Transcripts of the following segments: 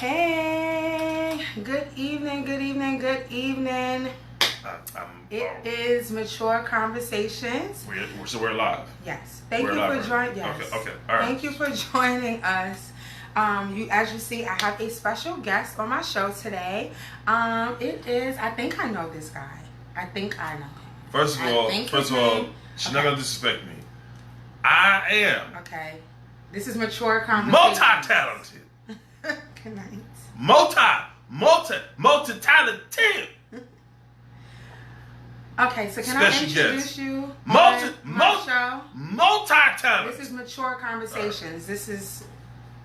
Hey, good evening, good evening, good evening. It is Mature Conversations. We're live. Yes. Thank you for joining. Yes. Okay. All right. Thank you for joining us. As you see, I have a special guest on my show today. It is. I think I know this guy. I think I know him. First of all, she's not gonna disrespect me. I am. Okay. This is Mature Conversations. Multi-talented. Good night. Multi-talented. Okay, so can Special I introduce guest. you on my show? Multi-talented. This is Mature Conversations. This is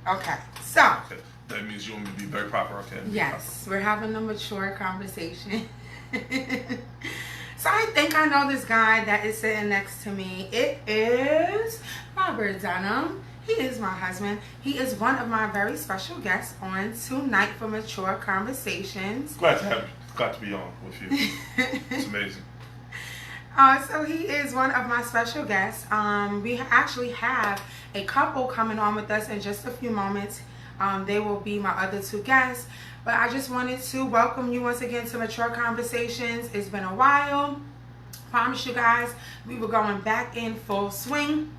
okay. So okay. That means you want me to be very proper, okay? Yes, we're having a mature conversation. So I think I know this guy that is sitting next to me. It is Robert Dunham. He is my husband. He is one of my very special guests on tonight for Mature Conversations. Glad to be on with you. It's amazing. So he is one of my special guests. We actually have a couple coming on with us in just a few moments. They will be my other two guests. But I just wanted to welcome you once again to Mature Conversations. It's been a while. Promise you guys, we were going back in full swing.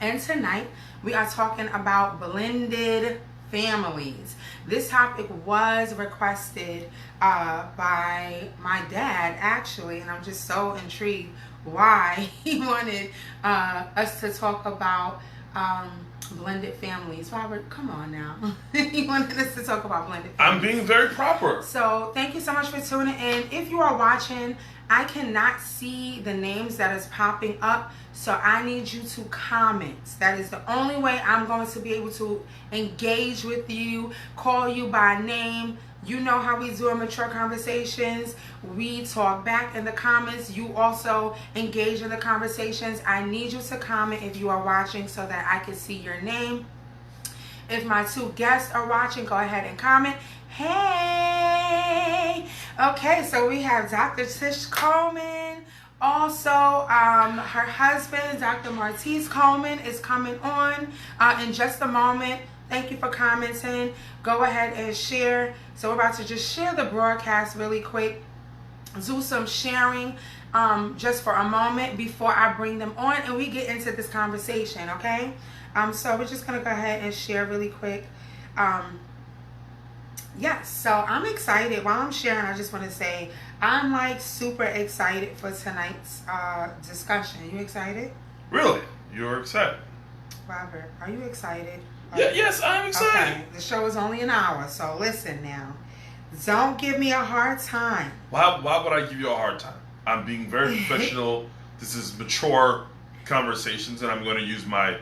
And tonight, we are talking about blended families. This topic was requested by my dad, actually, and I'm just so intrigued why he wanted us to talk about blended families. Robert, come on now. He wanted us to talk about blended families. I'm being very proper. So thank you so much for tuning in. If you are watching, I cannot see the names that is popping up, so I need you to comment. That is the only way I'm going to be able to engage with you, call you by name. You know how we do in Mature Conversations. We talk back in the comments. You also engage in the conversations. I need you to comment if you are watching so that I can see your name. If my two guests are watching, go ahead and comment. Hey! Okay, so we have Dr. Tish Coleman. Also, her husband, Dr. Martise Coleman, is coming on in just a moment. Thank you for commenting. Go ahead and share. So we're about to just share the broadcast really quick. Do some sharing just for a moment before I bring them on and we get into this conversation, okay? So we're just going to go ahead and share really quick. Yes, so I'm excited. While I'm sharing, I just want to say I'm like super excited for tonight's discussion. You excited? Really? You're excited? Robert, are you excited? Yes, I'm excited. Okay, the show is only an hour, so listen now. Don't give me a hard time. Why would I give you a hard time? I'm being very professional. This is Mature Conversations, and I'm going to use my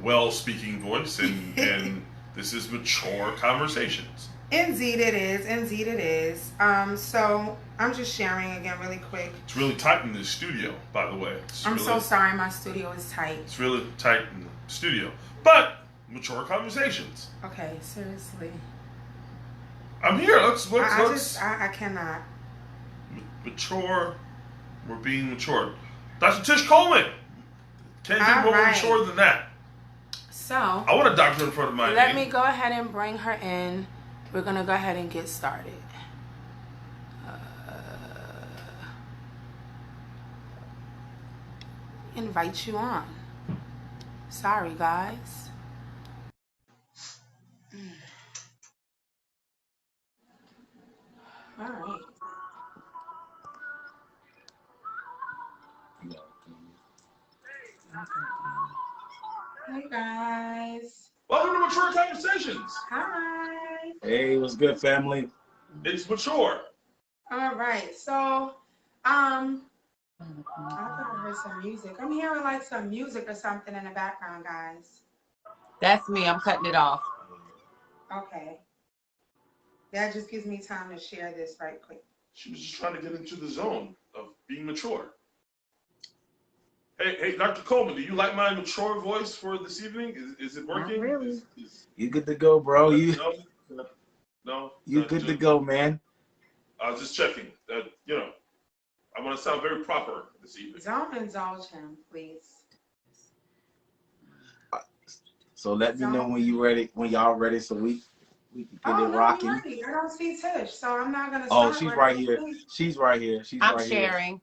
well-speaking voice, and this is Mature Conversations. Indeed it is. Indeed it is. So I'm just sharing again really quick. It's really tight in the studio, by the way. I'm so sorry my studio is tight. It's really tight in the studio. But Mature Conversations. Okay, seriously. I'm here. I cannot. Mature. We're being mature. Dr. Tish Coleman. Can't get more mature than that. So I want a doctor in front of my name. Let me go ahead and bring her in. We're going to go ahead and get started. Invite you on. Sorry, guys. All right. Hey, guys. Welcome to Mature Conversations. Hi. Hey, what's good, family? It's mature. All right. So, I thought I heard some music. I'm hearing like some music or something in the background, guys. That's me. I'm cutting it off. Okay. That just gives me time to share this right quick. She was just trying to get into the zone of being mature. Hey, Dr. Coleman, do you like my mature voice for this evening? Is it working? Not really. You good to go, bro. No. You good to go, man. I was just checking. I want to sound very proper this evening. Don't indulge him, please. So let me know when you ready, when y'all ready, so we We can get Oh it no, you're rocking. right. I don't see Tish, so I'm not gonna Oh, start she's where I right don't here. see. She's right here. She's I'm right here. sharing.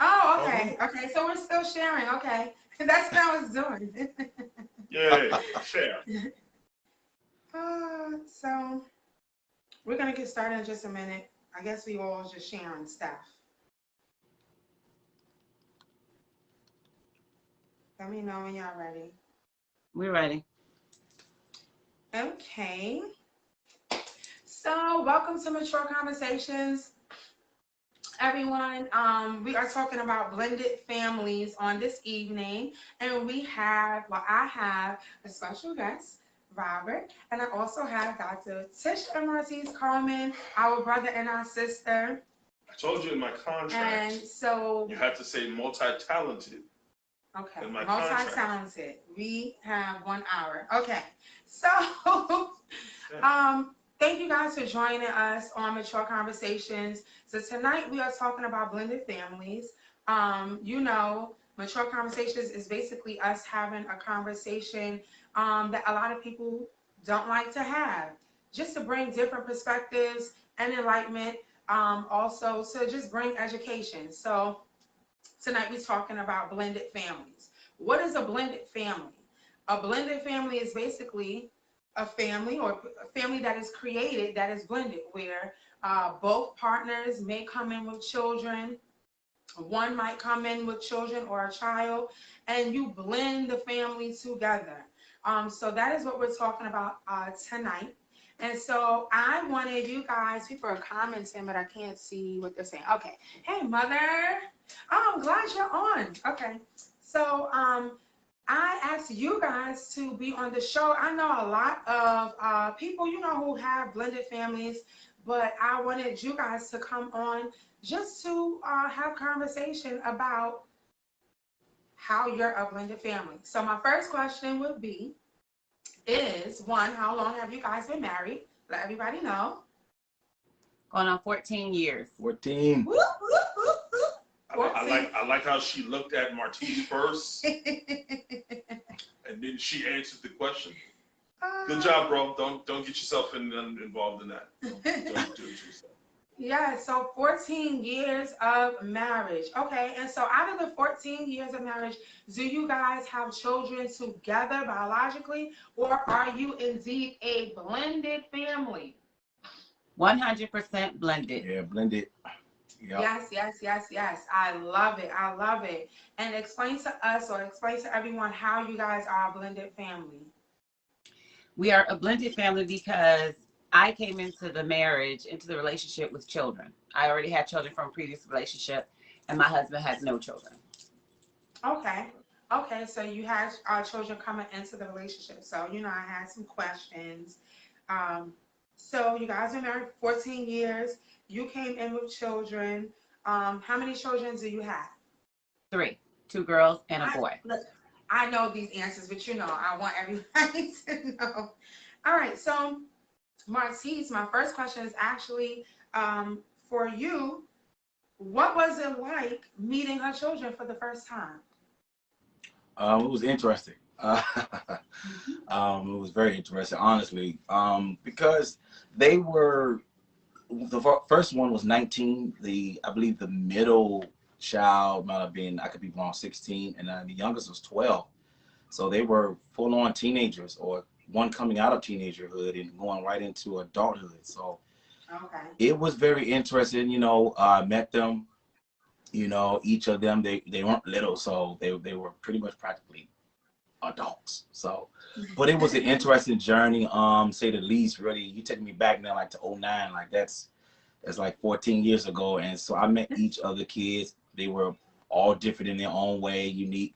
Oh, Oh, okay. Okay, so we're still sharing. Okay. That's what I was doing. yay, share. So we're gonna get started in just a minute. I guess we all just sharing stuff. Let me know when y'all ready. We're ready. Okay. So welcome to Mature Conversations, everyone. We are talking about blended families on this evening, and I have a special guest, Robert, and I also have Dr. Tish and Martise Coleman, our brother and our sister. I told you in my contract, And so, you had to say multi-talented. okay, In my contract. multi-talented. We have 1 hour. Okay, so thank you guys for joining us on Mature Conversations. So tonight we are talking about blended families. Mature Conversations is basically us having a conversation that a lot of people don't like to have, just to bring different perspectives and enlightenment, also to just bring education. So tonight we're talking about blended families. What is a blended family? A blended family is basically a family or a family that is created that is blended, where both partners may come in with children. One might come in with children or a child, and you blend the family together. So that is what we're talking about tonight. And so I wanted you guys, people are commenting, but I can't see what they're saying. Okay. Hey, Mother. Oh, I'm glad you're on. Okay. So I asked you guys to be on the show. I know a lot of people, who have blended families, but I wanted you guys to come on just to have conversation about how you're a blended family. So my first question would be, one, how long have you guys been married? Let everybody know. Going on 14 years. 14. Whoop, whoop, whoop, whoop. I like how she looked at Martise first, and then she answered the question. Good job, bro. Don't get yourself involved in that. Don't do it to yourself. Yeah, so 14 years of marriage. Okay, and so out of the 14 years of marriage, do you guys have children together biologically, or are you indeed a blended family? 100% blended. Yeah, blended. Yep. Yes. I love it. I love it. And explain to us or explain to everyone how you guys are a blended family. We are a blended family because I came into the relationship with children. I already had children from a previous relationship, and my husband has no children. Okay, so you had children coming into the relationship. So, I had some questions. So you guys been married 14 years. You came in with children. How many children do you have? 3, 2 girls and a boy. Look, I know these answers, but I want everybody to know. All right, so Martise, my first question is actually for you. What was it like meeting her children for the first time? It was interesting. It was very interesting, honestly, because they were, first one was 19. I believe the middle child might have been, I could be wrong, 16, and the youngest was 12. So they were full-on teenagers, or one coming out of teenagerhood and going right into adulthood. So Okay. it was very interesting. Met them. Each of them, they weren't little, so they were pretty much practically adults. So, but it was an interesting journey, say the least. Really, you take me back now, like to '09, like that's like 14 years ago. And so I met each of the kids. They were all different in their own way, unique,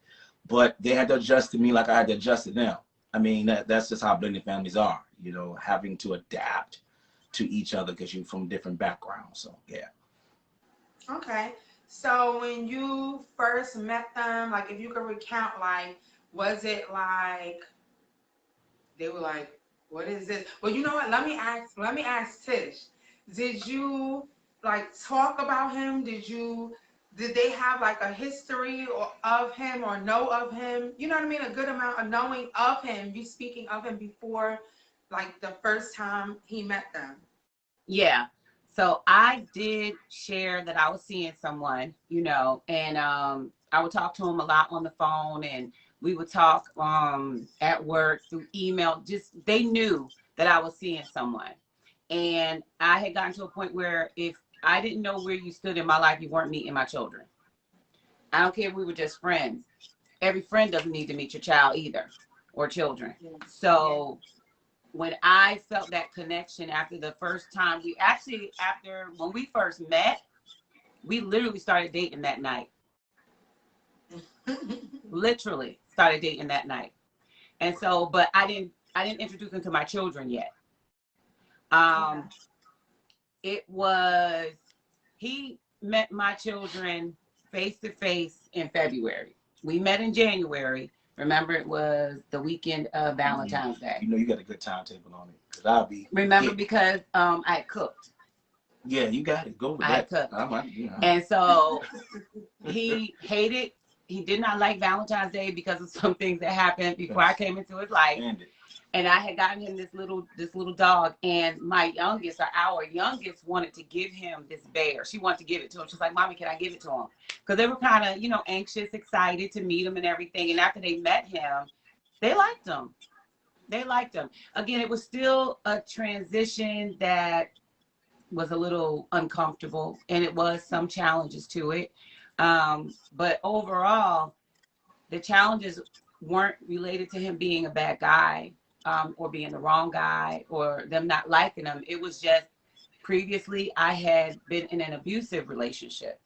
but they had to adjust to me like I had to adjust to them. I mean, that's just how blended families are, having to adapt to each other because you're from different backgrounds. So yeah. Okay. So when you first met them, like if you could recount, like, was it like they were like, what is this? Well, you know what? Let me ask Tish. Did you like talk about him? Did they have like a history of him or know of him? You know what I mean? A good amount of knowing of him, you speaking of him before like the first time he met them? Yeah. So I did share that I was seeing someone, you know, and I would talk to him a lot on the phone, and we would talk at work through email. Just they knew that I was seeing someone. And I had gotten to a point where if I didn't know where you stood in my life, you weren't meeting my children. I don't care if we were just friends. Every friend doesn't need to meet your child either, or children. So when I felt that connection after the first time, after when we first met, we literally started dating that night. Literally started dating that night. And so, but I didn't introduce him to my children yet. He met my children face to face in February. We met in January. Remember, it was the weekend of Valentine's Day. You know, you got a good timetable on it. Cause I'll be. Remember, because I had cooked. Yeah, you got it. Go with I that. had cooked. You know. And so he did not like Valentine's Day because of some things that happened before I came into his life. And I had gotten him this little dog, and our youngest wanted to give him this bear. She wanted to give it to him. She's like, "Mommy, can I give it to him?" Because they were kind of, you know, anxious, excited to meet him and everything. And after they met him, they liked him. They liked him. Again, it was still a transition that was a little uncomfortable, and it was some challenges to it. But overall, the challenges weren't related to him being a bad guy. Or being the wrong guy, or them not liking him. It was just previously I had been in an abusive relationship.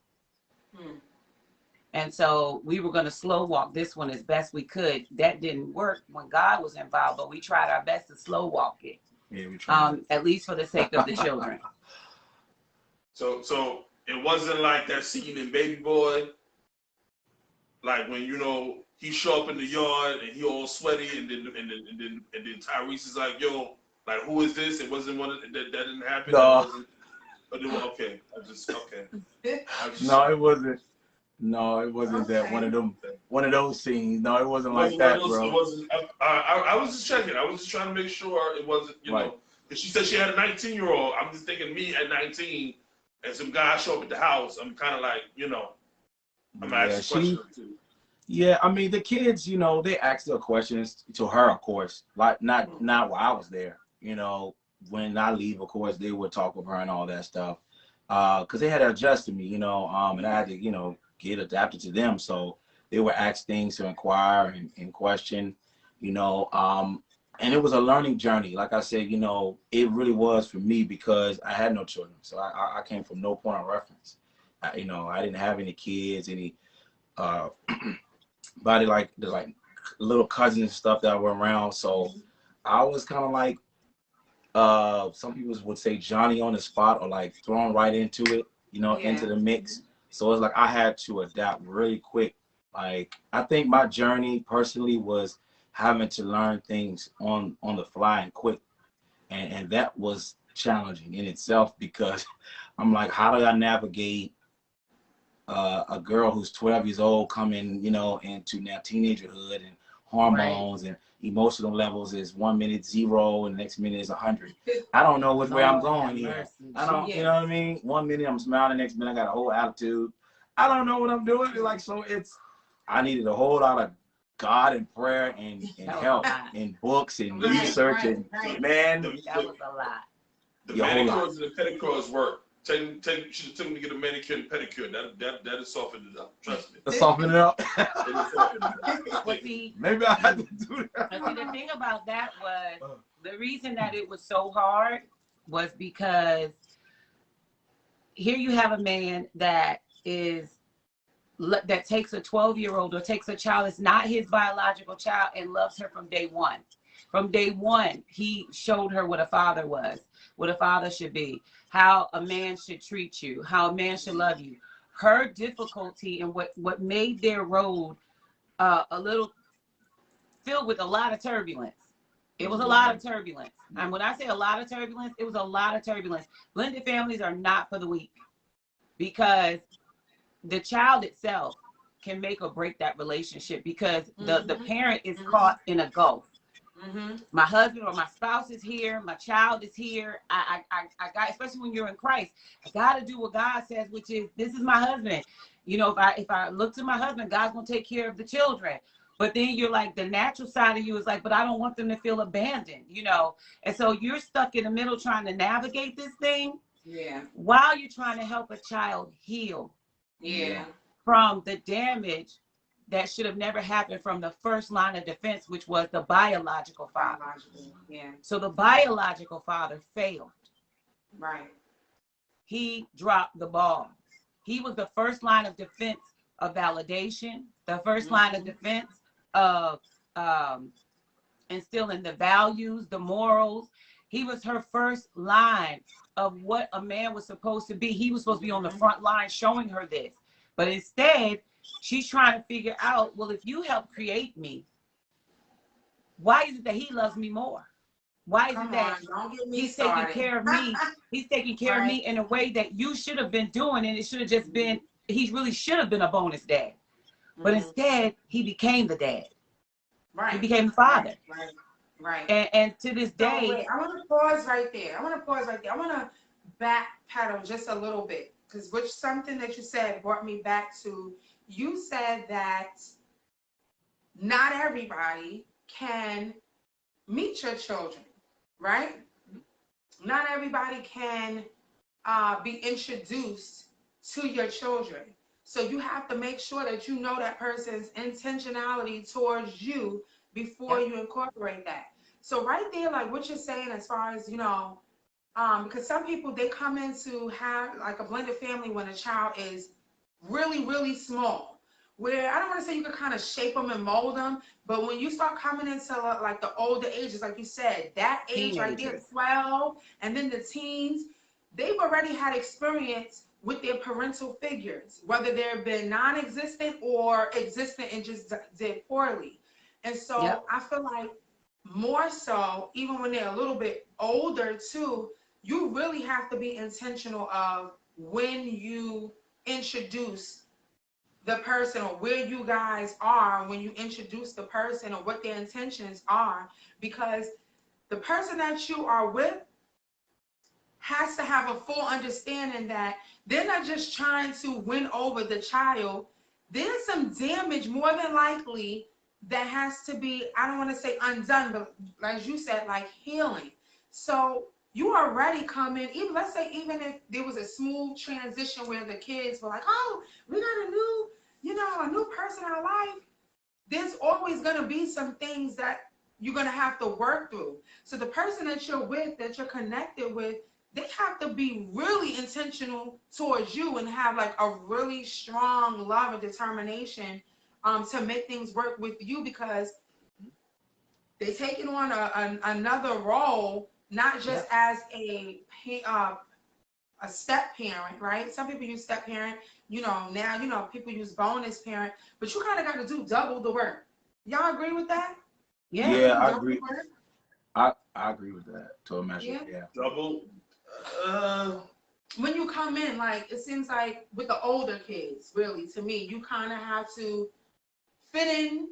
And so we were going to slow walk this one as best we could. That didn't work when God was involved, but we tried our best to slow walk it. Yeah, we tried. At least for the sake of the children. So it wasn't like that scene in Baby Boy, like when, you know, he show up in the yard and he all sweaty, and then Tyrese is like, "Yo, like, who is this?" It wasn't one that didn't happen. No. Okay. No, it wasn't. No, it wasn't that one of those scenes. No, it wasn't like that, bro. It wasn't. I was just checking. I was just trying to make sure it wasn't. You know, because she said she had a 19-year-old. I'm just thinking me at 19, and some guy show up at the house. I'm kind of like, you know, I'm asking questions too. Yeah, I mean, the kids, you know, they asked her questions to her, of course, like not while I was there. You know, when I leave, of course, they would talk with her and all that stuff, because they had to adjust to me, you know, and I had to, you know, get adapted to them. So they would ask things to inquire and question, you know, and it was a learning journey. Like I said, you know, it really was for me because I had no children, so I came from no point of reference. You know, I didn't have any kids, any body like little cousins and stuff that were around. So I was kind of like some people would say Johnny on the spot, or like thrown right into it, you know, into the mix. So it's like I had to adapt really quick. Like I think my journey personally was having to learn things on the fly and quick, and that was challenging in itself, because I'm like, how do I navigate a girl who's 12 years old coming, you know, into now teenagerhood, and hormones and emotional levels is 1 minute 0 and the next minute is 100. I don't know which way I'm going here. I don't, you know what I mean? 1 minute I'm smiling, next minute I got a whole attitude. I don't know what I'm doing. Like, so I needed a whole lot of God and prayer and help and books and research and man. That was a lot. The manicures and the pedicures work. She should took him to get a manicure and pedicure. That is softened it up. Trust me. To soften it up. Maybe I had to do that. But see, the thing about that was the reason that it was so hard was because here you have a man that takes a 12-year-old or takes a child that's not his biological child and loves her from day one. From day one, he showed her what a father was, what a father should be, how a man should treat you, how a man should love you. Her difficulty and what made their road a little filled with a lot of turbulence. It was a lot of turbulence. And when I say a lot of turbulence, it was a lot of turbulence. Blended families are not for the weak, because the child itself can make or break that relationship, because the parent is caught in a gulf. My husband or my spouse is here. My child is here. I got, especially when you're in Christ, I got to do what God says, which is, this is my husband. You know, if I look to my husband, God's going to take care of the children. But then you're like, the natural side of you is like, but I don't want them to feel abandoned, you know? And so you're stuck in the middle trying to navigate this thing. Yeah. While you're trying to help a child heal. Yeah. From the damage that should have never happened from the first line of defense, which was the biological father. Yeah. So the biological father failed. Right. He dropped the ball. He was the first line of defense of validation, the first line of defense of instilling the values, the morals. He was her first line of what a man was supposed to be. He was supposed to be on the front line showing her this. But instead, she's trying to figure out, well, if you help create me, why is it that he loves me more? Why is it that he's taking care of me? He's taking care of me in a way that you should have been doing, and it should have just been, he really should have been a bonus dad. But instead, he became the dad. Right. He became the father. Right. And to this day. So wait, I want to pause right there. I want to backpedal just a little bit, because which something that you said brought me back to, you said that not everybody can meet your children, right? Not everybody can be introduced to your children. So you have to make sure that you know that person's intentionality towards you before you incorporate that. So right there, like what you're saying as far as, you know, because some people, they come in to have like a blended family when a child is really, really small, where I don't want to say you could kind of shape them and mold them, but when you start coming into like the older ages, like you said, that age right there, 12, and then the teens, they've already had experience with their parental figures, whether they've been non-existent or existent and just did poorly. And so I feel like more so, even when they're a little bit older too, you really have to be intentional of when you introduce the person, or where you guys are when you introduce the person, or what their intentions are, because the person that you are with has to have a full understanding that they're not just trying to win over the child. There's some damage more than likely that has to be, I don't want to say undone, but like you said, like healing. So you already come in, even let's say, even if there was a smooth transition where the kids were like, oh, we got a new, you know, a new person in our life, there's always going to be some things that you're going to have to work through. So the person that you're with, that you're connected with, they have to be really intentional towards you and have like a really strong love and determination to make things work with you, because they're taking on another role, not just as a step parent, right? Some people use step parent, you know, now, you know, people use bonus parent, but you kind of got to do double the work. Y'all agree with that? Yeah, I agree. I agree with that to a measure. Yeah. Double. When you come in, like, it seems like with the older kids, really, to me, you kind of have to fit in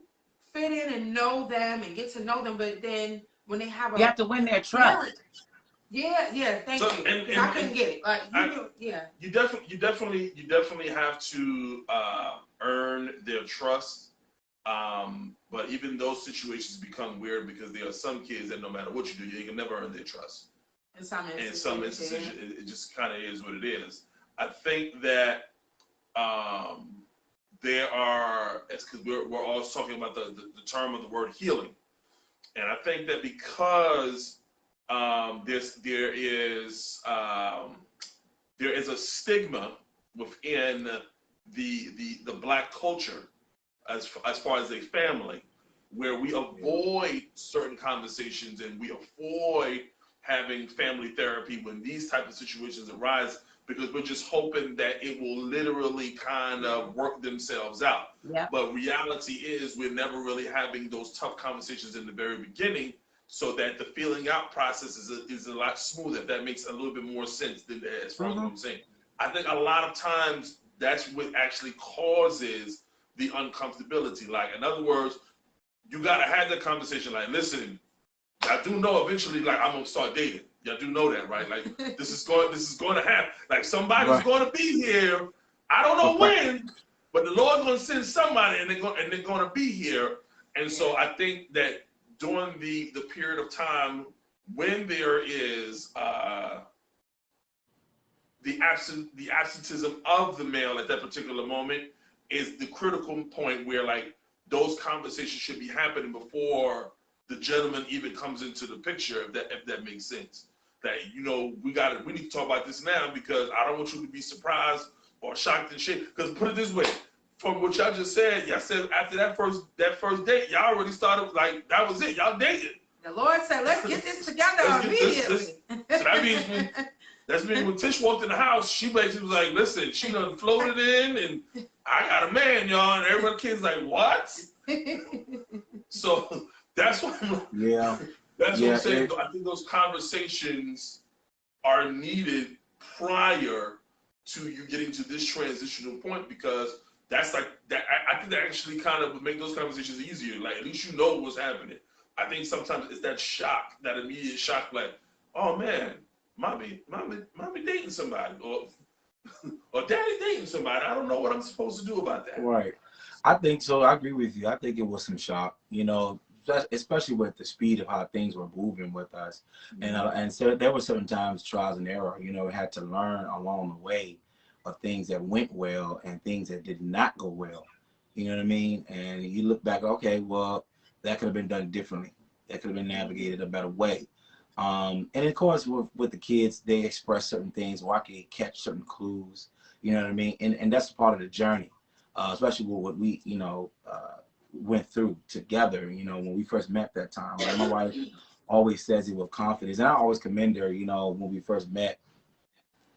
and know them and get to know them. But then when they have you have to win their trust. Yeah, thank you. And I couldn't get it. Like, you definitely have to earn their trust. But even those situations become weird, because there are some kids that no matter what you do, you can never earn their trust. In some instances, it just kind of is what it is. I think that there are, because we're all talking about the term of the word healing, and I think that because there is a stigma within the Black culture as far as a family, where we avoid certain conversations and we avoid having family therapy when these type of situations arise, because we're just hoping that it will literally kind of work themselves out. Yep. But reality is we're never really having those tough conversations in the very beginning, so that the feeling out process is a lot smoother. If that makes a little bit more sense than as far as what I'm saying. I think a lot of times that's what actually causes the uncomfortability. Like, in other words, you got to have the conversation like, listen, I do know eventually, like, I'm gonna start dating. Y'all do know that, right? Like, this is going to happen. Like, somebody's going to be here. I don't know when, but the Lord's going to send somebody, and they're going to be here. And so I think that during the period of time when there is the absenteeism of the male at that particular moment is the critical point where, like, those conversations should be happening before the gentleman even comes into the picture, if that makes sense. That, we need to talk about this now, because I don't want you to be surprised or shocked and shit. Because put it this way, from what y'all just said, y'all said after that first date, y'all already started, like, that was it, y'all dated. The Lord said, let's get this together immediately. So that means when Tish walked in the house, she basically was like, listen, she done floated in, and I got a man, y'all, and everybody kid's like, what? So that's what I'm That's what I'm saying. I think those conversations are needed prior to you getting to this transitional point, because that's like that. I think that actually kind of would make those conversations easier. Like, at least you know what's happening. I think sometimes it's that shock, that immediate shock, like, oh man, mommy dating somebody, or daddy dating somebody. I don't know what I'm supposed to do about that. Right. I think so. I agree with you. I think it was some shock, especially with the speed of how things were moving with us. And so there were certain times, trials and error, had to learn along the way of things that went well and things that did not go well. You know what I mean? And you look back, okay, well, that could have been done differently. That could have been navigated a better way. And of course, with the kids, they express certain things, or I could catch certain clues. You know what I mean? And that's part of the journey, especially with what we, went through together. When we first met that time, like, my wife always says it with confidence, and I always commend her. When we first met,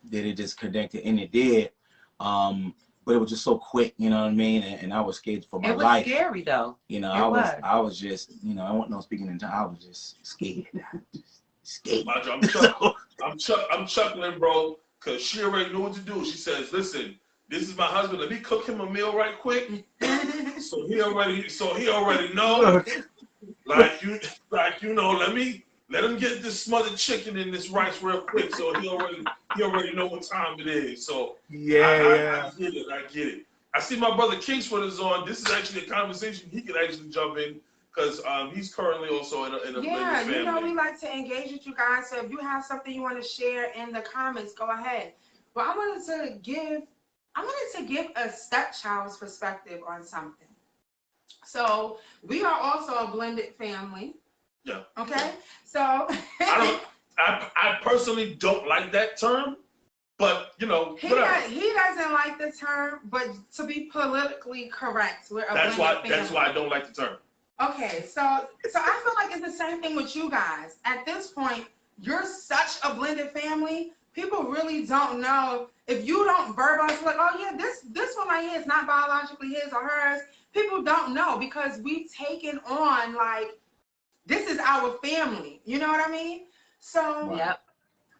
that it just connected, and it did. But it was just so quick, you know what I mean? And I was scared for my life. It was scary though. I was just, I wasn't no speaking in tongues. I was just scared. Scared. I'm chuckling, bro, because she already knew what to do. She says, listen, this is my husband. Let me cook him a meal right quick. So he already know. Let him get this smothered chicken and this rice real quick. So he already know what time it is. So I get it. I see my brother Kingsford is on. This is actually a conversation he could actually jump in, because he's currently also in a blended family. We like to engage with you guys. So if you have something you want to share in the comments, go ahead. But I wanted to give a stepchild's perspective on something. So we are also a blended family. Yeah. Okay. So I personally don't like that term, but he doesn't like the term. But to be politically correct, we're a blended family. That's why I don't like the term. Okay, so I feel like it's the same thing with you guys. At this point, you're such a blended family. People really don't know if you don't verbalize, like, oh yeah, this one right here is not biologically his or hers. People don't know, because we've taken on, like, this is our family. You know what I mean? So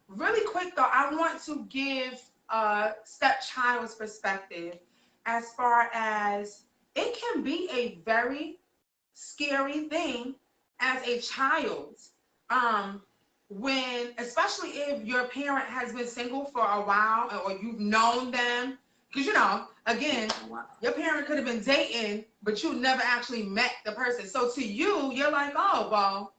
really quick though, I want to give a stepchild's perspective as far as it can be a very scary thing as a child, especially if your parent has been single for a while, or you've known them, because again, your parent could have been dating, but you never actually met the person. So to you, you're like, oh well,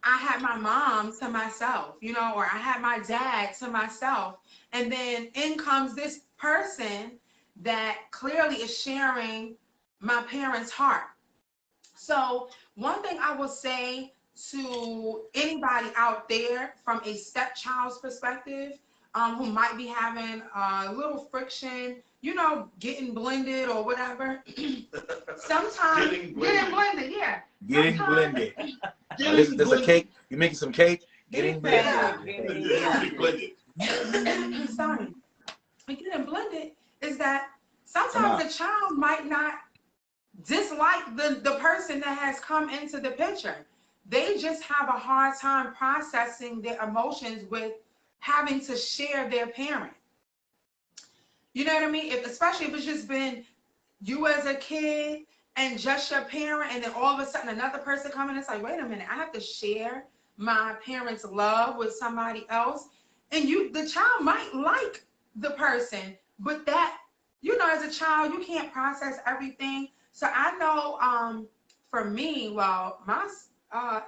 I had my mom to myself, or I had my dad to myself, and then in comes this person that clearly is sharing my parents' heart. So one thing I will say to anybody out there from a stepchild's perspective, who might be having a little friction, getting blended or whatever. Sometimes getting blended, yeah. Getting blended. There's a cake. You're making some cake. Getting blended. Sorry. Getting blended is that sometimes the child might not dislike the person that has come into the picture. They just have a hard time processing their emotions with having to share their parent. You know what I mean? Especially if it's just been you as a kid and just your parent, and then all of a sudden another person coming, it's like, wait a minute, I have to share my parents' love with somebody else. And the child might like the person, but that, you know, as a child, you can't process everything. So I know, for me, well, my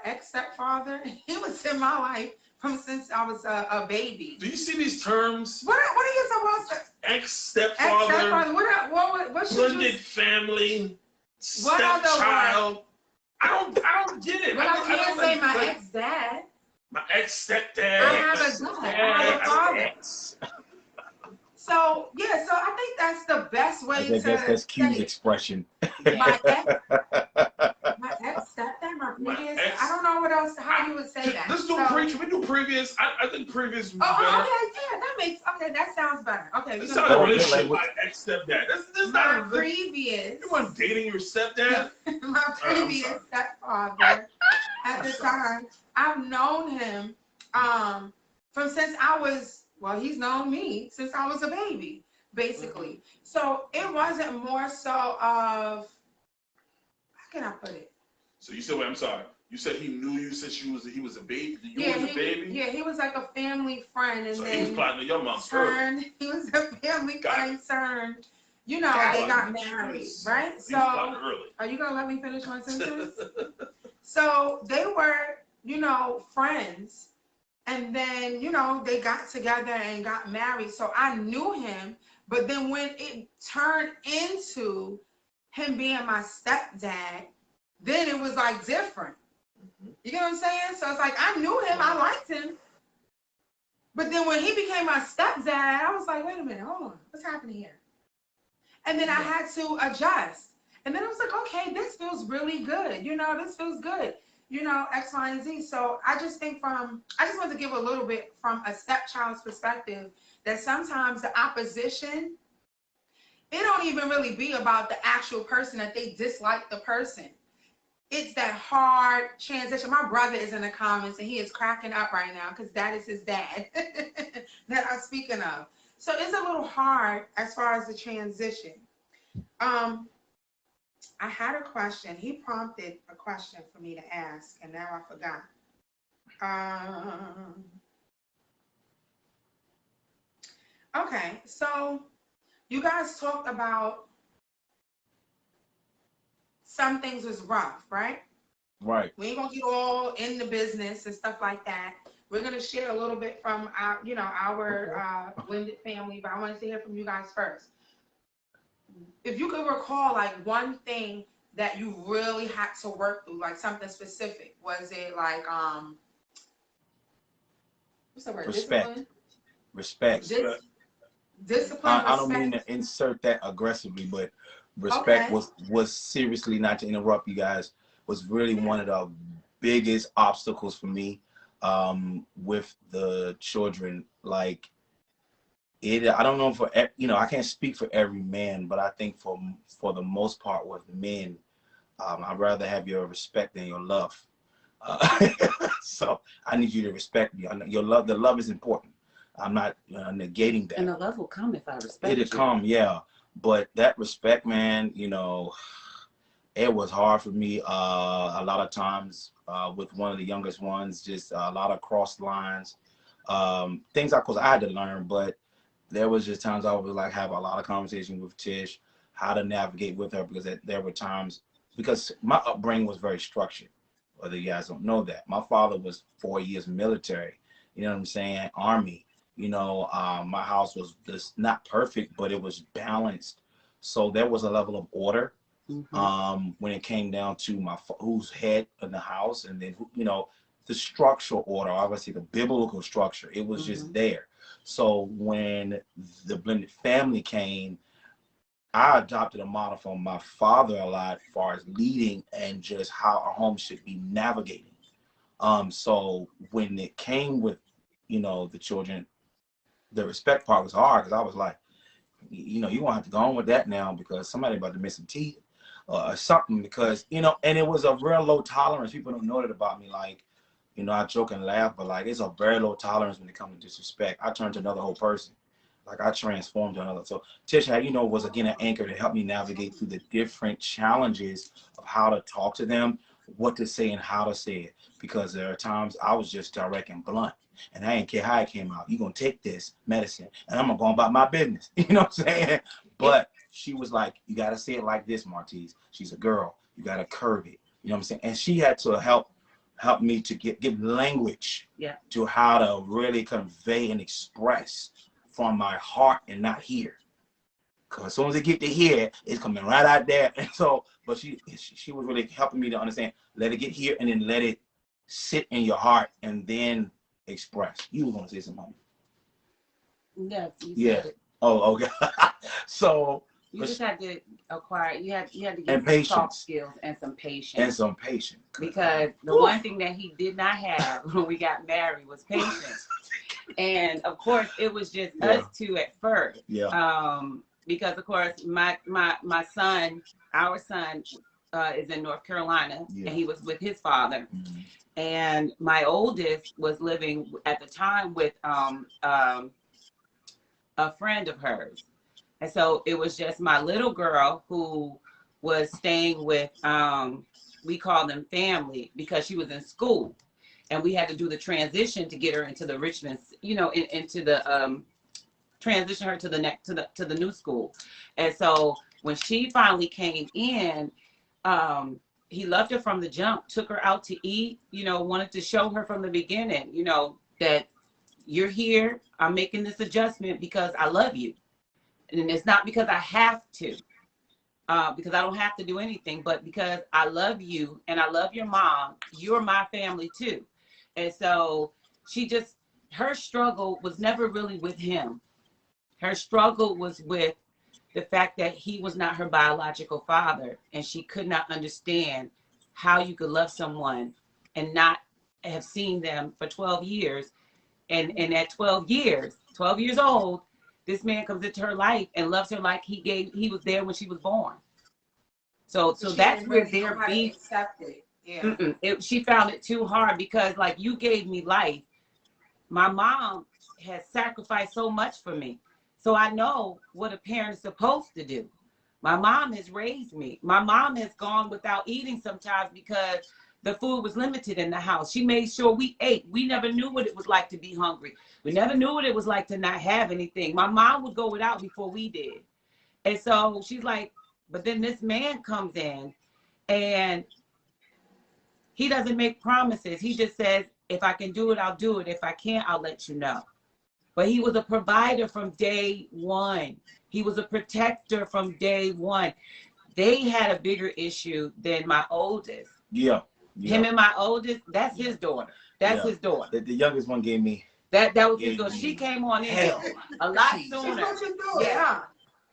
ex-stepfather, he was in my life since I was a baby. Do you see these terms? What are you supposed to? Ex-stepfather, Ex-stepfather. What should blended you? family, What other stepchild. I don't get it. But I can't say my like, ex-dad. my ex-stepdad. I have a dad. I have a father. So yeah, so I think that's the best way to. I guess that's Q's expression. My ex-stepdad, my previous. I don't know what else. How you would say that. Let's do previous. We do previous. I think previous. Oh, okay, yeah, that makes that sounds better. Okay, it's not a relationship. My ex-stepdad. That's my not previous. You weren't dating your stepdad. My previous stepfather at the time. I've known him from since I was. Well, he's known me since I was a baby, basically. So it wasn't more so of, how can I put it? So you said, wait, I'm sorry. You said he knew you since he was a baby? You was a baby? Yeah, he was like a family friend. And so then he was plotting to your mom's he was a family friend turned. You know, they got married, right? So, are you going to let me finish my sentence? So they were, you know, friends. And then, you know, they got together and got married. So I knew him. But then when it turned into him being my stepdad, then it was like different. You get what I'm saying? So it's like I knew him. I liked him. But then when he became my stepdad, I was like, wait a minute, hold on. What's happening here? And then I had to adjust. And then I was like, okay, this feels really good. You know, this feels good. You know, X, Y, and Z. So I just think I just want to give a little bit from a stepchild's perspective that sometimes the opposition, it don't even really be about the actual person that they dislike the person. It's that hard transition. My brother is in the comments and he is cracking up right now because that is his dad that I'm speaking of. So it's a little hard as far as the transition. I had a question. He prompted a question for me to ask, and now I forgot. Okay, so you guys talked about some things was rough, right? Right. We ain't gonna get all in the business and stuff like that. We're gonna share a little bit from our, you know, our blended family, but I want to hear from you guys first. If you could recall like one thing that you really had to work through, like something specific, was it like what's the word? Respect. Respect. Discipline. I don't mean to insert that aggressively, but respect was seriously, not to interrupt you guys, was really one of the biggest obstacles for me with the children. Like I don't know for, you know, I can't speak for every man, but I think for the most part with men, I'd rather have your respect than your love. So I need you to respect me. Your love, the love is important. I'm not negating that. And the love will come if I respect you. It'll come, yeah. But that respect, man, you know, it was hard for me a lot of times with one of the youngest ones, just a lot of cross lines, things I had to learn, but there was just times I would like have a lot of conversation with Tish, how to navigate with her, because there were times, because my upbringing was very structured, whether you guys don't know that. My father was 4 years military, you know what I'm saying, Army. You know, my house was just not perfect, but it was balanced. So there was a level of order when it came down to who's head in the house, and then, you know, the structural order, obviously the biblical structure, it was just there. So when the blended family came, I adopted a model from my father a lot as far as leading and just how our home should be navigating. So when it came with, you know, the children, the respect part was hard because I was like, you know, you're gonna have to go on with that now because somebody about to miss some teeth or something, because, you know, and it was a real low tolerance. People don't know that about me. Like, you know, I joke and laugh, but like it's a very low tolerance when it comes to disrespect. I turn to another whole person. Like I transformed to another. So Tisha, you know, was again an anchor to help me navigate through the different challenges of how to talk to them, what to say and how to say it. Because there are times I was just direct and blunt. And I didn't care how it came out. You're going to take this medicine and I'm going to go about my business. You know what I'm saying? But she was like, you got to say it like this, Martise. She's a girl. You got to curve it. You know what I'm saying? And she had to help me to give language to how to really convey and express from my heart and not here. Because as soon as it get to here, it's coming right out there. And so, but she was really helping me to understand, let it get here and then let it sit in your heart and then express. You were going to say something. Yes. Yeah. Oh, okay. So you just had to acquire. You had to get and some patience. soft skills and some patience. Because the one thing that he did not have when we got married was patience. And of course, it was just us two at first. Yeah. Because of course, my son, our son, is in North Carolina, and he was with his father. Mm-hmm. And my oldest was living at the time with a friend of hers. And so it was just my little girl who was staying with, we call them family, because she was in school. And we had to do the transition to get her into the Richmond, you know, into the transition her to the new school. And so when she finally came in, he loved her from the jump, took her out to eat, you know, wanted to show her from the beginning, you know, that you're here, I'm making this adjustment because I love you. And it's not because I have to, because I don't have to do anything, but because I love you and I love your mom, you're my family too. And so her struggle was never really with him. Her struggle was with the fact that he was not her biological father, and she could not understand how you could love someone and not have seen them for 12 years. And at 12 years old, this man comes into her life and loves her like he was there when she was born. So that's where their beef. Yeah. She found it too hard because, like, you gave me life. My mom has sacrificed so much for me. So I know what a parent is supposed to do. My mom has raised me. My mom has gone without eating sometimes because the food was limited in the house. She made sure we ate. We never knew what it was like to be hungry. We never knew what it was like to not have anything. My mom would go without before we did. And so she's like, but then this man comes in and he doesn't make promises. He just says, if I can do it, I'll do it. If I can't, I'll let you know. But he was a provider from day one. He was a protector from day one. They had a bigger issue than my oldest. Yeah. Him and my oldest, that's his daughter. That's his daughter. The youngest one gave me. That was his daughter. She came on in a lot sooner.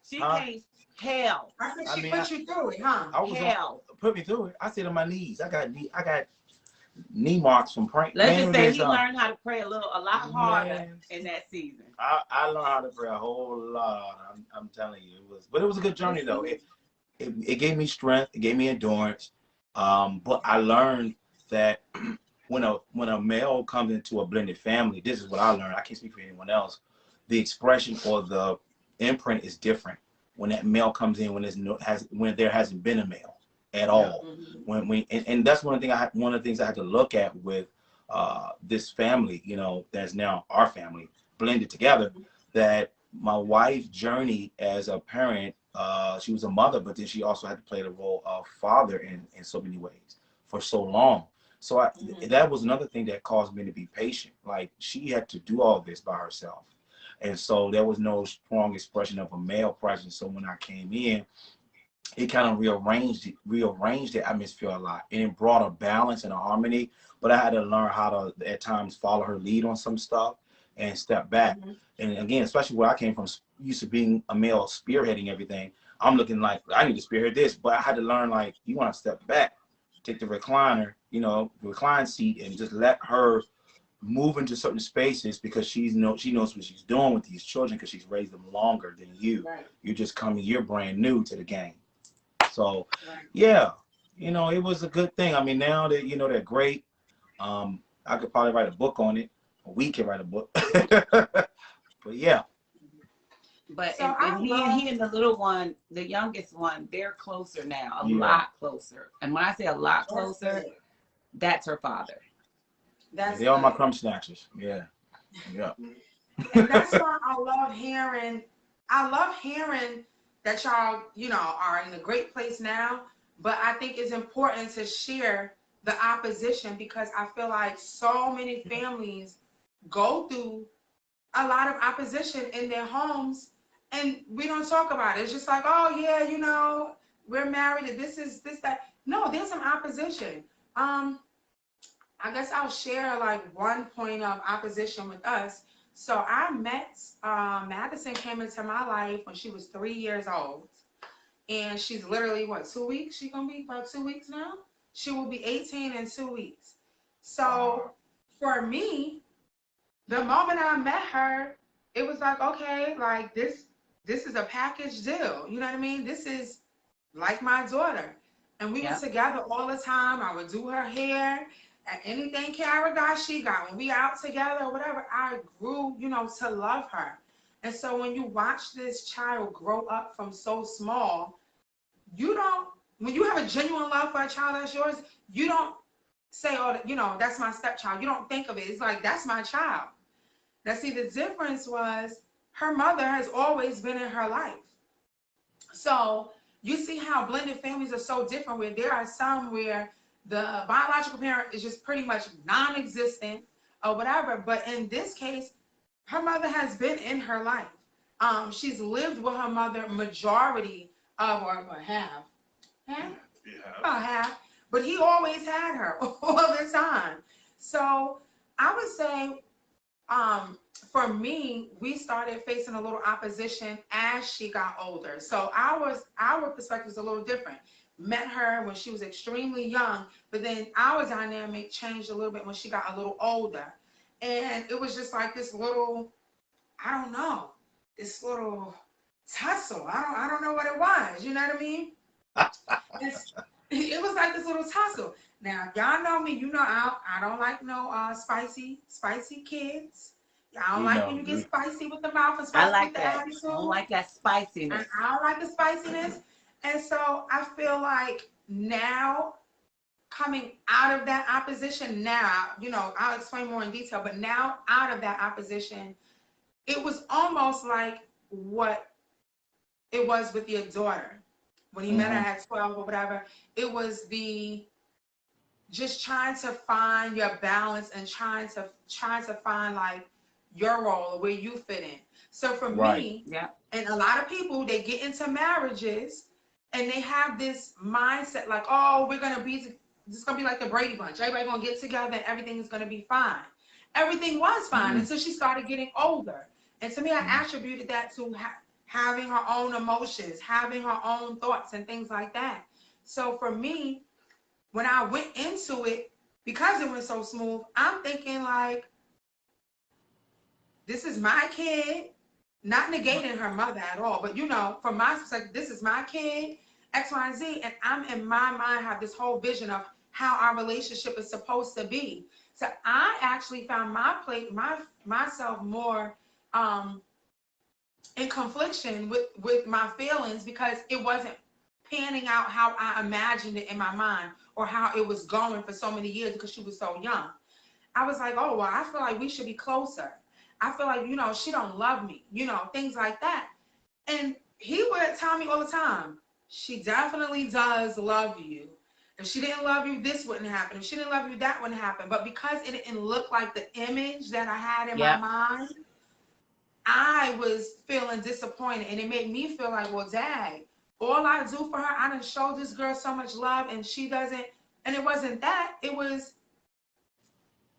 She came hell. I mean, she put you through it, huh? Hell. Put me through it. I sit on my knees. I got knee marks from praying. Let's just say he learned how to pray a lot harder in that season. I learned how to pray a whole lot. I'm telling you, it was a good journey though. It gave me strength. It gave me endurance. But I learned that when a male comes into a blended family, this is what I learned. I can't speak for anyone else. The expression or the imprint is different when that male comes in when there hasn't been a male at all. And that's one of the things I had to look at with this family, you know, that's now our family blended together. That my wife's journey as a parent, she was a mother, but then she also had to play the role of father in so many ways for so long. So that was another thing that caused me to be patient. Like, she had to do all this by herself. And so there was no strong expression of a male presence. So when I came in, it kind of rearranged the atmosphere a lot. And it brought a balance and a harmony. But I had to learn how to, at times, follow her lead on some stuff and step back. And again, especially where I came from, used to being a male spearheading everything, I'm looking like, I need to spearhead this. But I had to learn, like, you want to step back, take the recliner, you know, the recline seat, and just let her move into certain spaces, because she knows what she's doing with these children, because she's raised them longer than you. Right. You're brand new to the game. So, yeah, you know, it was a good thing. I mean, now that, you know, they're great. I could probably write a book on it. We can write a book. But yeah. But So he and the little one, the youngest one, they're closer now, a lot closer. And when I say a lot closer, that's her father. They're all my crumb snatchers. Yeah. And that's why I love hearing that y'all, are in a great place now. But I think it's important to share the opposition, because I feel like so many families go through a lot of opposition in their homes, and we don't talk about it. It's just like, oh yeah, we're married and this, that. No, there's some opposition. I guess I'll share like one point of opposition with us. So I met Madison came into my life when she was 3 years old, and she's literally 2 weeks? She's gonna be about 2 weeks now. She will be 18 in 2 weeks. So for me, the moment I met her, it was like, okay, like this is a package deal. You know what I mean? This is like my daughter. And we were together all the time. I would do her hair, and anything Kara got, she got. When we out together or whatever, I grew, to love her. And so when you watch this child grow up from so small, when you have a genuine love for a child that's yours, you don't say, oh, that's my stepchild. You don't think of it. It's like, that's my child. Now, see, the difference was her mother has always been in her life. So you see how blended families are so different, where there are some where the biological parent is just pretty much non-existent or whatever. But in this case, her mother has been in her life. She's lived with her mother majority of, or half. About half. But he always had her all the time. So I would say, for me, we started facing a little opposition as she got older. So our perspective is a little different. Met her when she was extremely young, but then our dynamic changed a little bit when she got a little older. And it was just like this little, I don't know, this little tussle. I don't know what it was. You know what I mean? It was like this little tussle. Now, y'all know me. I don't like no spicy kids. I don't like when you get spicy with the mouth and spicy with the attitude. I don't like that spiciness. I don't like the spiciness. And so I feel like now, coming out of that opposition now, I'll explain more in detail, but now out of that opposition, it was almost like what it was with your daughter. When he met her at 12 or whatever, it was just trying to find your balance and trying to find like your role, where you fit in. So for me, and a lot of people, they get into marriages and they have this mindset like, oh, this is gonna be like the Brady Bunch. Everybody gonna get together and everything is gonna be fine. Everything was fine until she started getting older. And to me, I attributed that to having her own emotions, having her own thoughts and things like that. So for me, when I went into it, because it went so smooth, I'm thinking like, this is my kid, not negating her mother at all, but from my perspective, this is my kid, X, Y, and Z, and I'm in my mind have this whole vision of how our relationship is supposed to be. So I actually found myself more in confliction with my feelings, because it wasn't panning out how I imagined it in my mind or how it was going for so many years, because she was so young. I was like, oh, well, I feel like we should be closer. I feel like, she don't love me, things like that. And he would tell me all the time, she definitely does love you. If she didn't love you, this wouldn't happen. If she didn't love you, that wouldn't happen. But because it didn't look like the image that I had in my mind, I was feeling disappointed. And it made me feel like, well, dang, all I do for her, I done showed this girl so much love and she doesn't. And it wasn't that. It was,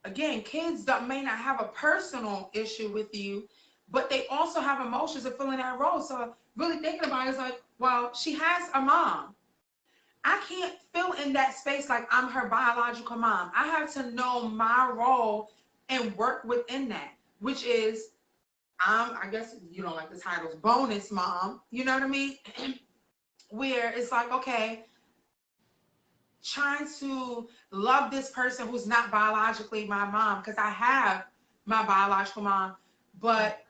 again, kids may not have a personal issue with you, but they also have emotions of filling that role. So really thinking about it is like, well, she has a mom. I can't fill in that space like I'm her biological mom. I have to know my role and work within that, which is, I guess, like the title's bonus mom, you know what I mean? Where it's like, okay, trying to love this person who's not biologically my mom, because I have my biological mom, but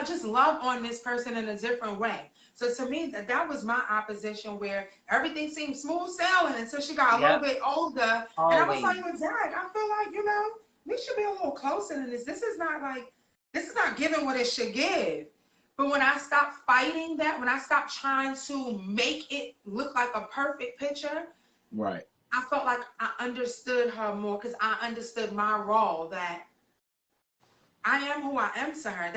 just love on this person in a different way. So to me, that was my opposition, where everything seemed smooth sailing until she got a little bit older. Always. And I was like, well, Dad, I feel like, you know, we should be a little closer than this. This is not giving what it should give. But when I stopped fighting that, when I stopped trying to make it look like a perfect picture, right, I felt like I understood her more, because I understood my role, that I am who I am to her.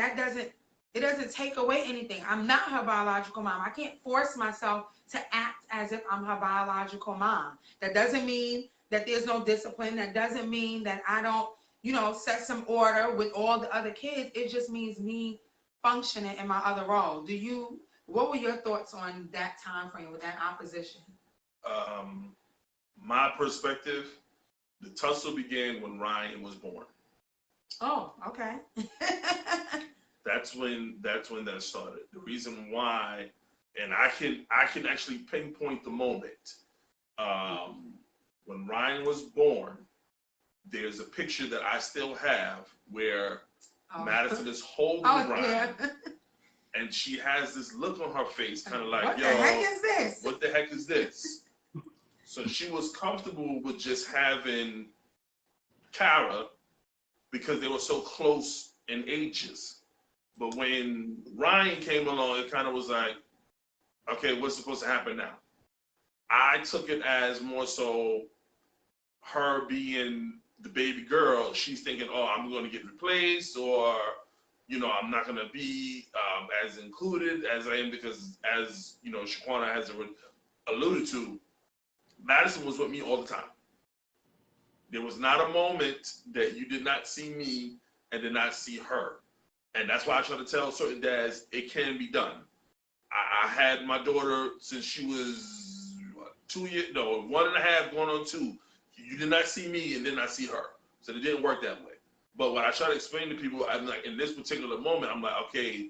It doesn't take away anything. I'm not her biological mom. I can't force myself to act as if I'm her biological mom. That doesn't mean that there's no discipline. That doesn't mean that I don't, you know, set some order with all the other kids. It just means me functioning in my other role. What were your thoughts on that time frame with that opposition? My perspective, the tussle began when Ryan was born. Oh, okay. That's when that started. The reason why, and I can actually pinpoint the moment. When Ryan was born, there's a picture that I still have where Madison is holding Ryan, and she has this look on her face, kind of like, what the heck is this? What the heck is this? So she was comfortable with just having Kara because they were so close in ages. But when Ryan came along, it kind of was like, okay, what's supposed to happen now? I took it as more so her being the baby girl. She's thinking, oh, I'm going to get replaced, or, you know, I'm not going to be as included as I am, because, as, you know, Shaquana has alluded to, Madison was with me all the time. There was not a moment that you did not see me and did not see her. And that's why I try to tell certain dads, it can be done. I had my daughter since she was 1.5 going on 2. You did not see me and did not see her. So it didn't work that way. But when I try to explain to people, I'm like, in this particular moment, I'm like, okay,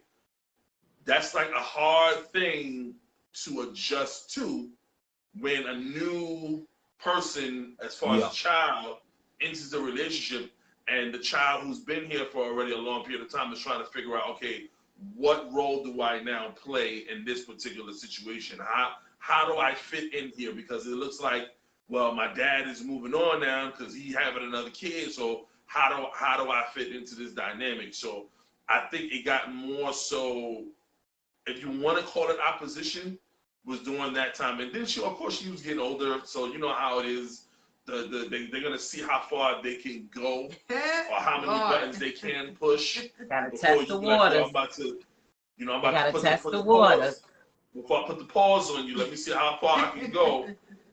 that's like a hard thing to adjust to when a new person, as far as a child, enters the relationship, and the child who's been here for already a long period of time is trying to figure out, okay, what role do I now play in this particular situation? How do I fit in here? Because it looks like, well, my dad is moving on now because he's having another kid. So how do I fit into this dynamic? So I think it got more so, if you want to call it opposition, was during that time. And then she was getting older, so you know how it is. They're gonna see how far they can go, or how many buttons they can push. Gotta test the waters. I'm about to put the waters. Before I put the pause on you, let me see how far I can go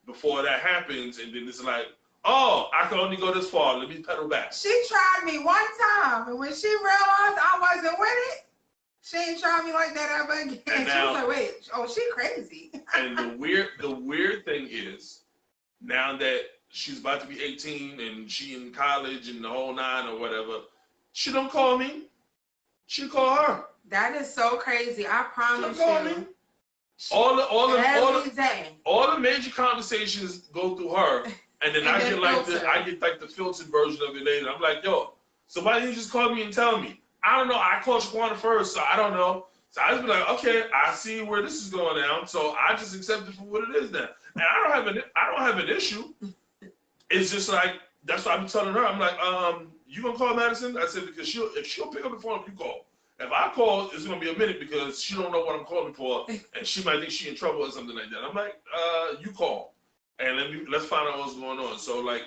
before that happens. And then it's like, oh, I can only go this far. Let me pedal back. She tried me one time, and when she realized I wasn't with it, she ain't tried me like that ever again. And she was like, wait, oh, she crazy. And the weird thing is, now that she's about to be 18 and she in college and the whole 9 or whatever, she don't call me. She call her. That is so crazy. I promise you. All the major conversations go through her, and then I get like the filtered version of it later. I'm like, yo, so why didn't you just call me and tell me? I don't know. I called Shaquana first, so I don't know. So I just be like, okay, I see where this is going down, so I just accept it for what it is now. And I don't have an issue. It's just like, that's what I'm telling her. I'm like, you gonna call Madison? I said, because if she'll pick up the phone, you call. If I call, it's gonna be a minute because she don't know what I'm calling for, and she might think she in trouble or something like that. I'm like, you call, and let's find out what's going on. So like,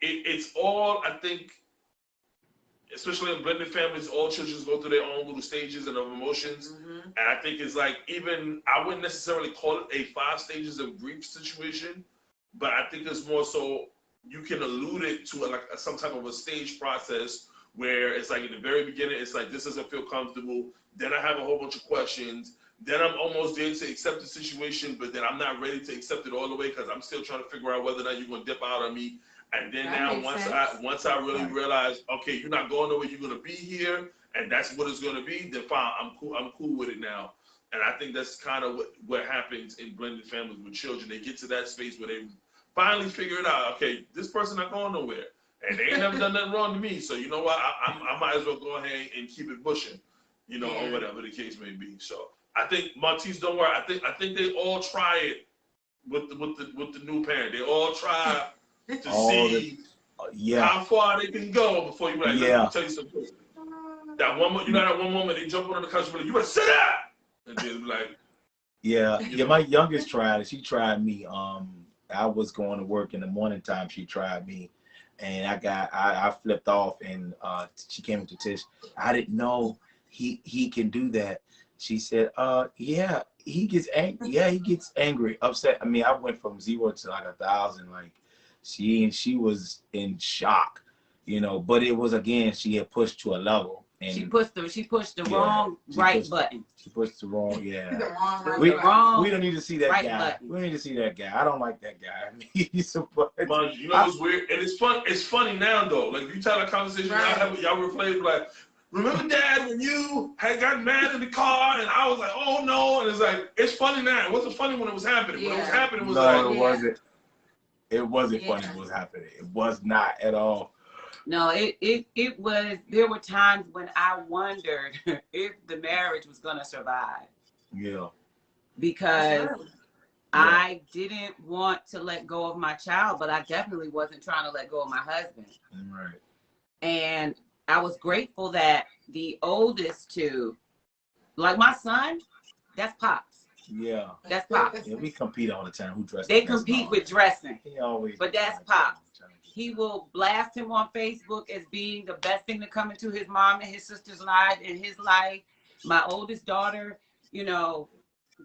it's all, I think, especially in blended families, all children go through their own little stages and of emotions. Mm-hmm. And I think it's like, I wouldn't necessarily call it a 5 stages of grief situation, but I think it's more so you can allude it to some type of a stage process where it's like in the very beginning, it's like, this doesn't feel comfortable. Then I have a whole bunch of questions. Then I'm almost there to accept the situation, but then I'm not ready to accept it all the way because I'm still trying to figure out whether or not you're going to dip out on me. And then once I really realize, okay, you're not going nowhere, you're going to be here, and that's what it's going to be, then fine, I'm cool with it now. And I think that's kind of what happens in blended families with children. They get to that space where they finally figure it out. Okay, this person not going nowhere, and they ain't never done nothing wrong to me. So you know what? I might as well go ahead and keep it pushing. you know, or whatever the case may be. So I think Martise, don't worry. I think they all try it with the new parent. They all try to see how far they can go before you like. Let me tell you something. That one, you know, that one moment they jump on the couch, like, you better sit down, and then like. Yeah. My youngest tried it. She tried me. I was going to work in the morning time. She tried me, and I flipped off, and she came to Tish. I didn't know he can do that. She said, yeah, he gets angry. Yeah, he gets angry, upset. I mean, I went from 0 to like 1,000. Like she was in shock, you know. But it was, again, she had pushed to a level. And she pushed the wrong button. She pushed the wrong, we don't need to see that guy. Button. We don't need to see that guy. I don't like that guy. I mean, he's a button. But you know what's weird? And it's fun. It's funny now though. Like you tell a conversation y'all were playing like, remember Dad when you had gotten mad in the car and I was like, oh no, and it's like it's funny now. It wasn't funny when it was happening. When it was happening, it was it wasn't. It wasn't funny when it was happening. It was not at all. No, it was. There were times when I wondered if the marriage was gonna survive. Yeah. Because I didn't want to let go of my child, but I definitely wasn't trying to let go of my husband. Right. And I was grateful that the oldest two, like my son, that's Pops. Yeah. That's Pops. Yeah, we compete all the time. Who dresses? They compete with dressing. He always. But that's Pops. He will blast him on Facebook as being the best thing to come into his mom and his sister's life and his life. My oldest daughter, you know,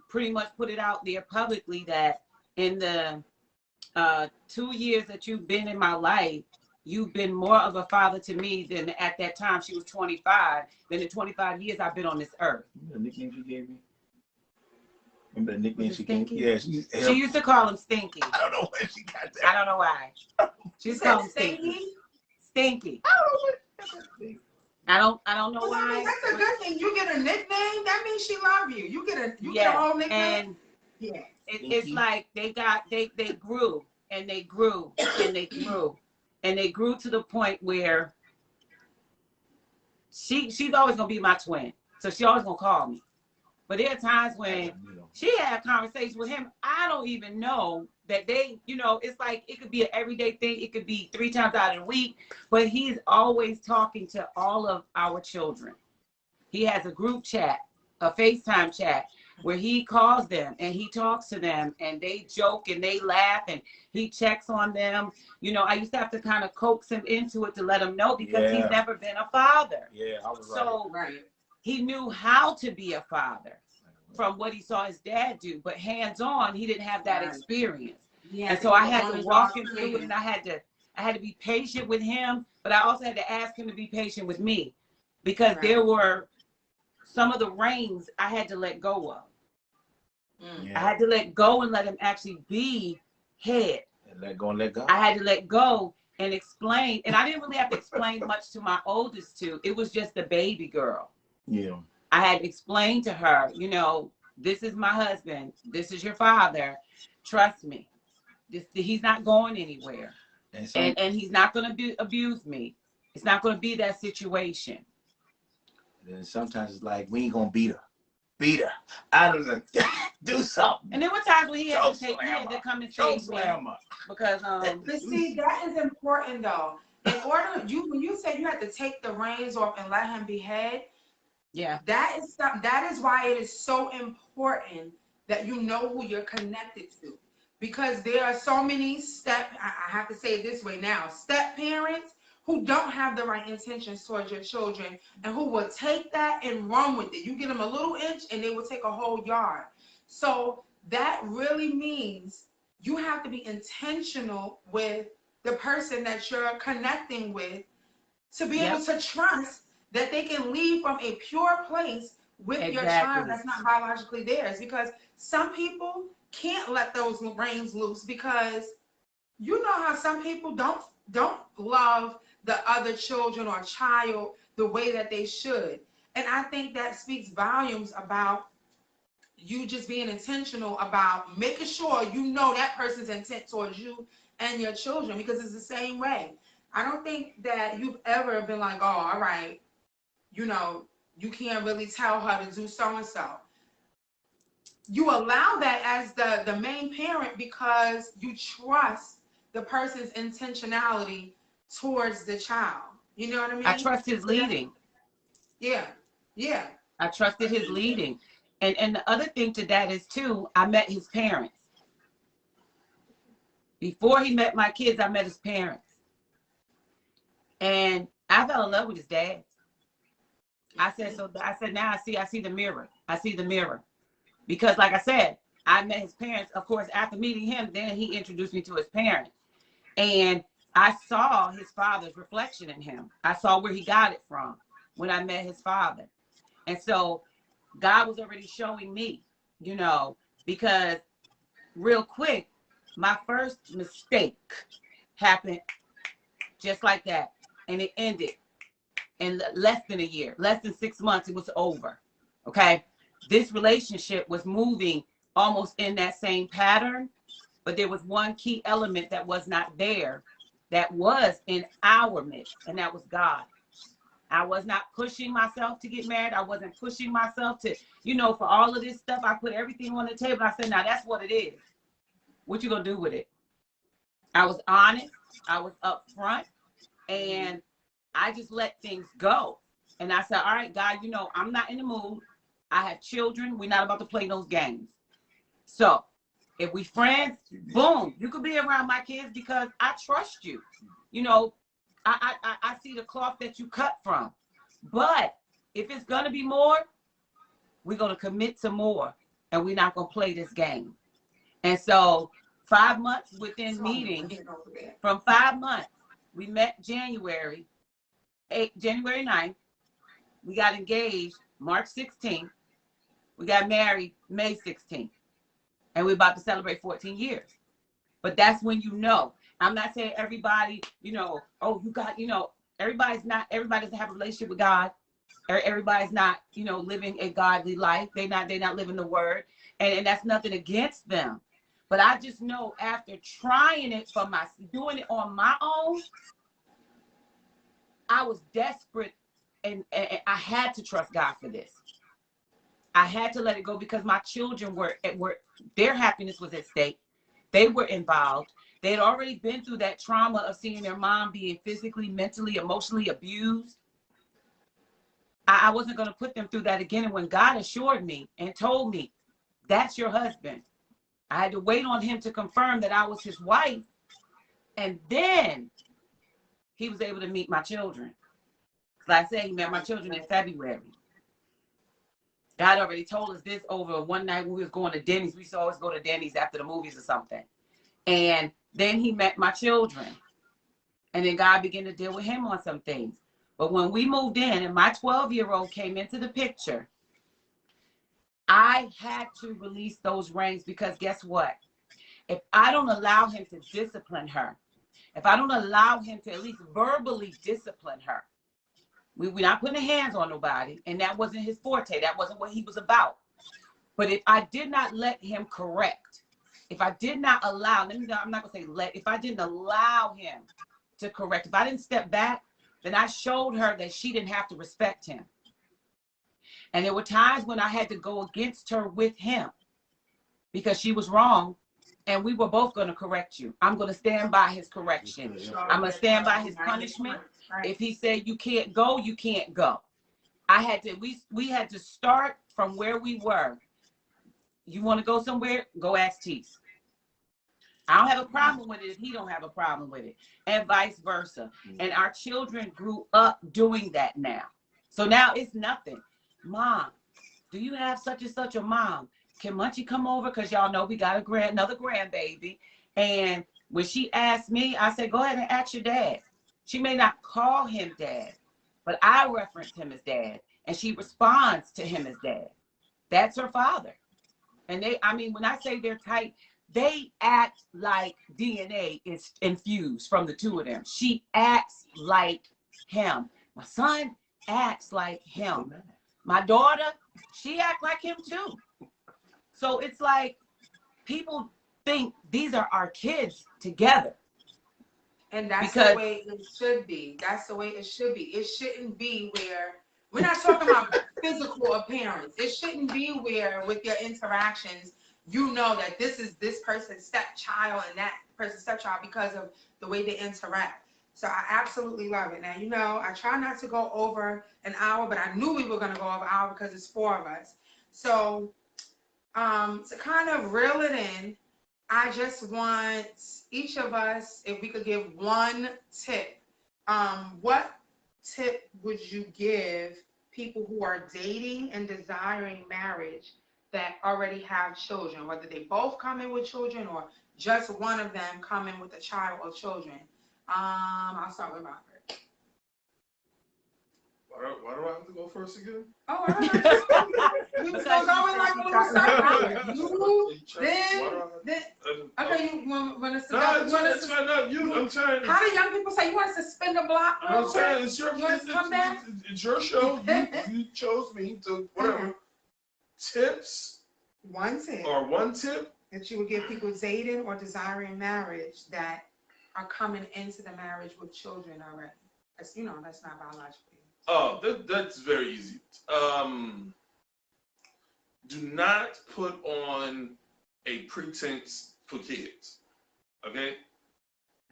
pretty much put it out there publicly that in the 2 years that you've been in my life, you've been more of a father to me than at that time she was 25, than the 25 years I've been on this earth. The nickname she gave me? Remember the nickname she gave me? Yeah, she used to call him Stinky. I don't know where she got that. I don't know why. She's called him Stinky. Stinky. I don't know why. That's a good thing. You get a nickname, that means she love you. You get a whole nickname. And it's like they grew and they grew and they grew. And they grew to the point where she's always gonna be my twin. So she always gonna call me. But there are times when she had a conversation with him, I don't even know that they, you know, it's like it could be an everyday thing. It could be 3 times out of the week, but he's always talking to all of our children. He has a group chat, a FaceTime chat, where he calls them and he talks to them and they joke and they laugh and he checks on them. You know, I used to have to kind of coax him into it to let him know because he's never been a father. Yeah, I was right. He knew how to be a father from what he saw his dad do, but hands-on, he didn't have that experience. And so I had to walk him through it, and I had to be patient with him, but I also had to ask him to be patient with me because there were some of the reins I had to let go of. I had to let go and let him actually be head. And let go and let go. I had to let go and explain, and I didn't really have to explain much to my oldest two. It was just the baby girl. Yeah. I had explained to her, you know, this is my husband. This is your father. Trust me. He's not going anywhere. And he's not going to abuse me. It's not going to be that situation. And sometimes it's like, we ain't going to beat her. Beat her. I don't know. Do something. And there were times when he had to come and save me. Because, but see, that is important though. In order, when you said you had to take the reins off and let him be head, that is why it is so important that you know who you're connected to, because there are so many I have to say it this way now, step parents who don't have the right intentions towards your children and who will take that and run with it. You give them a little inch and they will take a whole yard. So that really means you have to be intentional with the person that you're connecting with to be able to trust that they can leave from a pure place with your child that's not biologically theirs. Because some people can't let those reins loose because you know how some people don't love the other children or child the way that they should. And I think that speaks volumes about you just being intentional about making sure you know that person's intent towards you and your children, because it's the same way. I don't think that you've ever been like, oh, all right, you know, you can't really tell her to do so and so. You allow that as the main parent because you trust the person's intentionality towards the child. You know what I mean? I trust his leading. Yeah. Yeah. I trusted his leading. And the other thing to that is too, I met his parents. Before he met my kids, I met his parents. And I fell in love with his dad. I said, now I see the mirror. I see the mirror. Because like I said, I met his parents. Of course, after meeting him, then he introduced me to his parents. And I saw his father's reflection in him. I saw where he got it from when I met his father. And so God was already showing me, you know, because real quick, my first mistake happened just like that. And it ended in less than a year, less than 6 months, it was over. Okay. This relationship was moving almost in that same pattern, but there was one key element that was not there, that was in our midst, and that was God. I was not pushing myself to get married. I wasn't pushing myself to, you know, for all of this stuff. I put everything on the table. I said, now that's what it is. What you gonna do with it? I was honest. I was upfront, and I just let things go. And I said, all right, God, you know, I'm not in the mood. I have children. We're not about to play those games. So if we friends, boom, you could be around my kids because I trust you. You know, I see the cloth that you cut from. But if it's going to be more, we're going to commit to more, and we're not going to play this game. And so 5 months within meeting, from 5 months, we met January 9th. We got engaged March 16th. We got married May 16th. And we're about to celebrate 14 years. But that's when you know. I'm not saying everybody, you know, oh, you got, you know, everybody doesn't have a relationship with God. Everybody's not, you know, living a godly life. They're not living the word. And that's nothing against them. But I just know after trying it doing it on my own, I was desperate, and I had to trust God for this. I had to let it go because my children their happiness was at stake. They were involved. They had already been through that trauma of seeing their mom being physically, mentally, emotionally abused. I wasn't going to put them through that again. And when God assured me and told me, that's your husband, I had to wait on him to confirm that I was his wife. And then he was able to meet my children. Like I said, he met my children in February. God already told us this over one night when we was going to Denny's. We used to always go to Denny's after the movies or something. And then he met my children. And then God began to deal with him on some things. But when we moved in and my 12-year-old came into the picture, I had to release those reins because guess what? If I don't allow him to discipline her, if I don't allow him to at least verbally discipline her, we're not putting hands on nobody, and that wasn't his forte. That wasn't what he was about. But if I did not let him correct, if I did not allow, I'm not going to say if I didn't allow him to correct, if I didn't step back, then I showed her that she didn't have to respect him. And there were times when I had to go against her with him because she was wrong, and we were both going to correct you. I'm going to stand by his correction. I'm going to stand by his punishment. If he said you can't go, you can't go. We had to start from where we were. You want to go somewhere? Go ask Tease. I don't have a problem with it if he don't have a problem with it, and vice versa. And our children grew up doing that now. So now it's nothing. Mom, do you have such and such a mom? Can Munchie come over? Because y'all know we got another grandbaby. And when she asked me, I said, go ahead and ask your dad. She may not call him dad, but I reference him as dad, and she responds to him as dad. That's her father. And when I say they're tight, they act like DNA is infused from the two of them. She acts like him. My son acts like him. My daughter, she acts like him too. So it's like people think these are our kids together. And that's the way it should be. That's the way it should be. It shouldn't be where We're not talking about physical appearance. It shouldn't be where with your interactions, you know that this is this person's stepchild and that person's stepchild because of the way they interact. So I absolutely love it. Now, you know, I try not to go over an hour, but I knew we were going to go over an hour because it's 4 of us. So to kind of reel it in, I just want each of us, if we could give one tip, what tip would you give people who are dating and desiring marriage that already have children, whether they both come in with children or just one of them come in with a child or children? I'll start with Robert. Why do I have to go first again? Oh, I don't know. You just go in like a little circle. Then, okay, you want us to go? I'm trying. How do young people say? You want us to spin the block? I'm trying. It's your, it's your show. You chose me to whatever. Tips. One tip. Or one tip that you would give people dating or desiring marriage that are coming into the marriage with children already. That's, you know, that's not biologically. Oh, that's very easy. Do not put on a pretense for kids. Okay?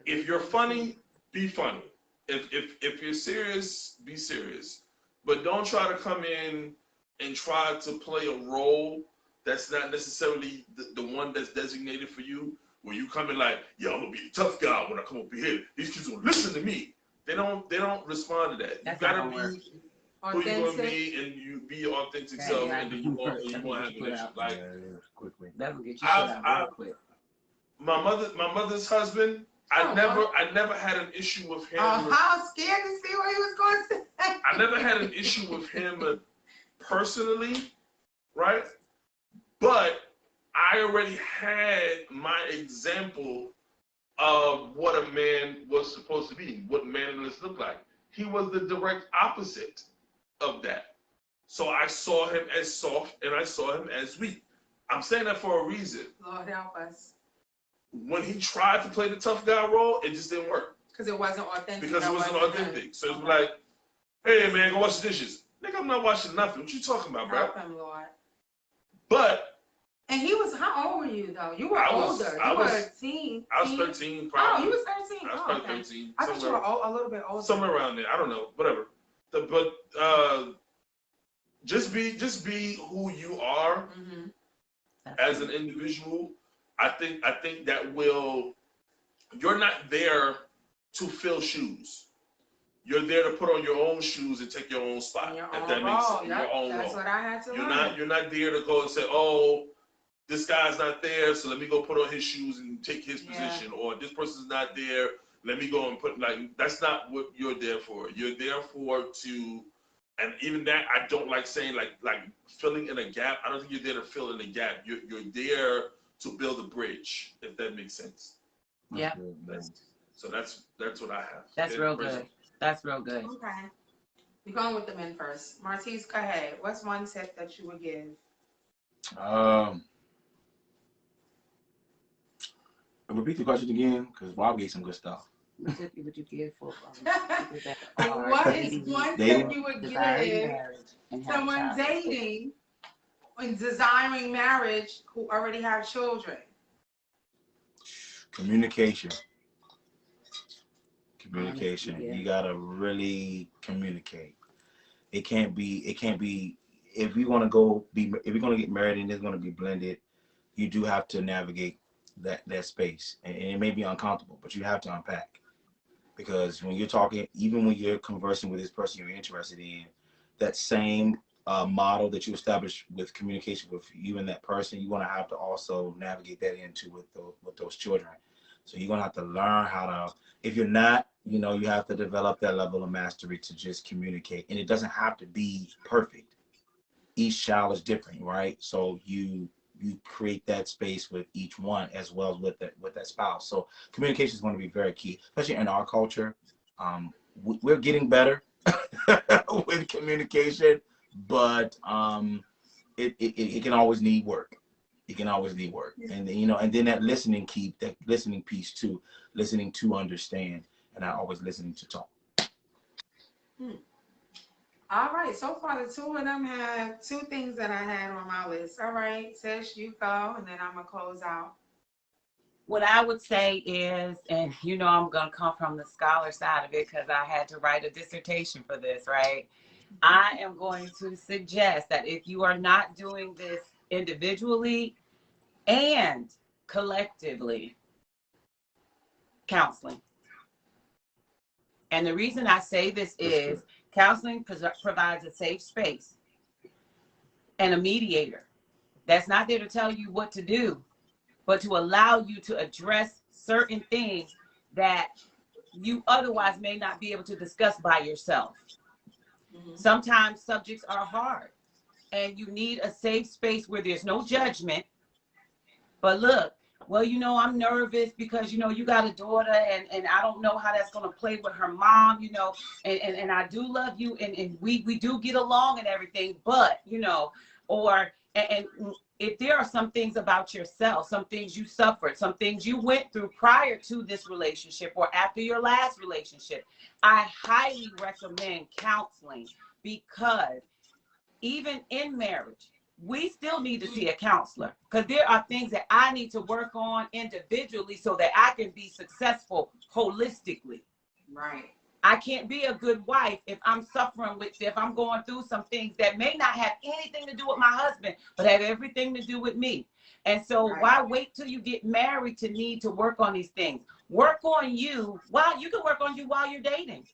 If you're funny, be funny. If you're serious, be serious. But don't try to come in and try to play a role that's not necessarily the one that's designated for you. Where you come in like, yeah, I'm gonna be a tough guy when I come up here. These kids will listen to me. They don't respond to that. That's you gotta be who you're gonna be, and you be your authentic self, and then you won't have an issue. Like, quickly. That'll get you shut out real quick. My mother's husband. I never had an issue with him. Oh, I was scared to see what he was going to say. I never had an issue with him personally, right? But I already had my example of what a man was supposed to be, what manliness looked like. He was the direct opposite of that. So I saw him as soft and I saw him as weak. I'm saying that for a reason. Lord help us. When he tried to play the tough guy role, it just didn't work. Because it wasn't authentic. Because it wasn't authentic. So it was like, hey man, go wash the dishes. Nigga, I'm not washing nothing. What you talking about, bro? Help him, Lord. But and he was, how old were you though? You were older. You were a teen. I was 13 probably. Oh, you was 13. I was probably 13. I thought you were a little bit older. Somewhere around there. I don't know. Whatever. But just be who you are as an individual. I think that will. You're not there to fill shoes. You're there to put on your own shoes and take your own spot. If that makes sense. Your own role. That's what I had to learn. You're not there to go and say, oh, this guy's not there, so let me go put on his shoes and take his position. Or this person's not there, let me go and put, like, that's not what you're there for. You're there for to, and even that, I don't like saying like filling in a gap. I don't think you're there to fill in a gap. You're there to build a bridge, if that makes sense. Yeah. So that's what I have. That's real good. That's real good. Okay. We're going with the men first. Martise, go ahead. What's one tip that you would give? Repeat the question again, because Rob gave some good stuff. What tip would you give for what is one tip you would give someone dating and desiring marriage who already have children? Communication. You gotta really communicate. It can't be if we're gonna get married and it's gonna be blended, you do have to navigate that space. And it may be uncomfortable, but you have to unpack. Because when you're talking, even when you're conversing with this person you're interested in, that same model that you establish with communication with you and that person, you're gonna have to also navigate that into with those children. So you're gonna have to learn how to, if you're not, you have to develop that level of mastery to just communicate. And it doesn't have to be perfect. Each child is different, right? So you create that space with each one as well as with that spouse. So communication is going to be very key, especially in our culture. We're getting better with communication, but it can always need work. It can always need work. And and then that listening piece too, listening to understand, and not always listening to talk. All right, so far the two of them have two things that I had on my list. All right, Tish, you go, and then I'm gonna close out. What I would say is, and you know I'm going to come from the scholar side of it because I had to write a dissertation for this, right? I am going to suggest that if you are not doing this individually and collectively, counseling. And the reason I say this is counseling provides a safe space and a mediator that's not there to tell you what to do, but to allow you to address certain things that you otherwise may not be able to discuss by yourself. Mm-hmm. Sometimes subjects are hard and you need a safe space where there's no judgment. But look, well, you know, I'm nervous because, you know, you got a daughter and I don't know how that's going to play with her mom, you know, and I do love you and we do get along and everything, but, you know, and if there are some things about yourself, some things you suffered, some things you went through prior to this relationship or after your last relationship, I highly recommend counseling because even in marriage, we still need to see a counselor because there are things that I need to work on individually so that I can be successful holistically. Right. I can't be a good wife if I'm suffering if I'm going through some things that may not have anything to do with my husband, but have everything to do with me. And so why wait till you get married to need to work on these things? Work on you while you can work on you while you're dating.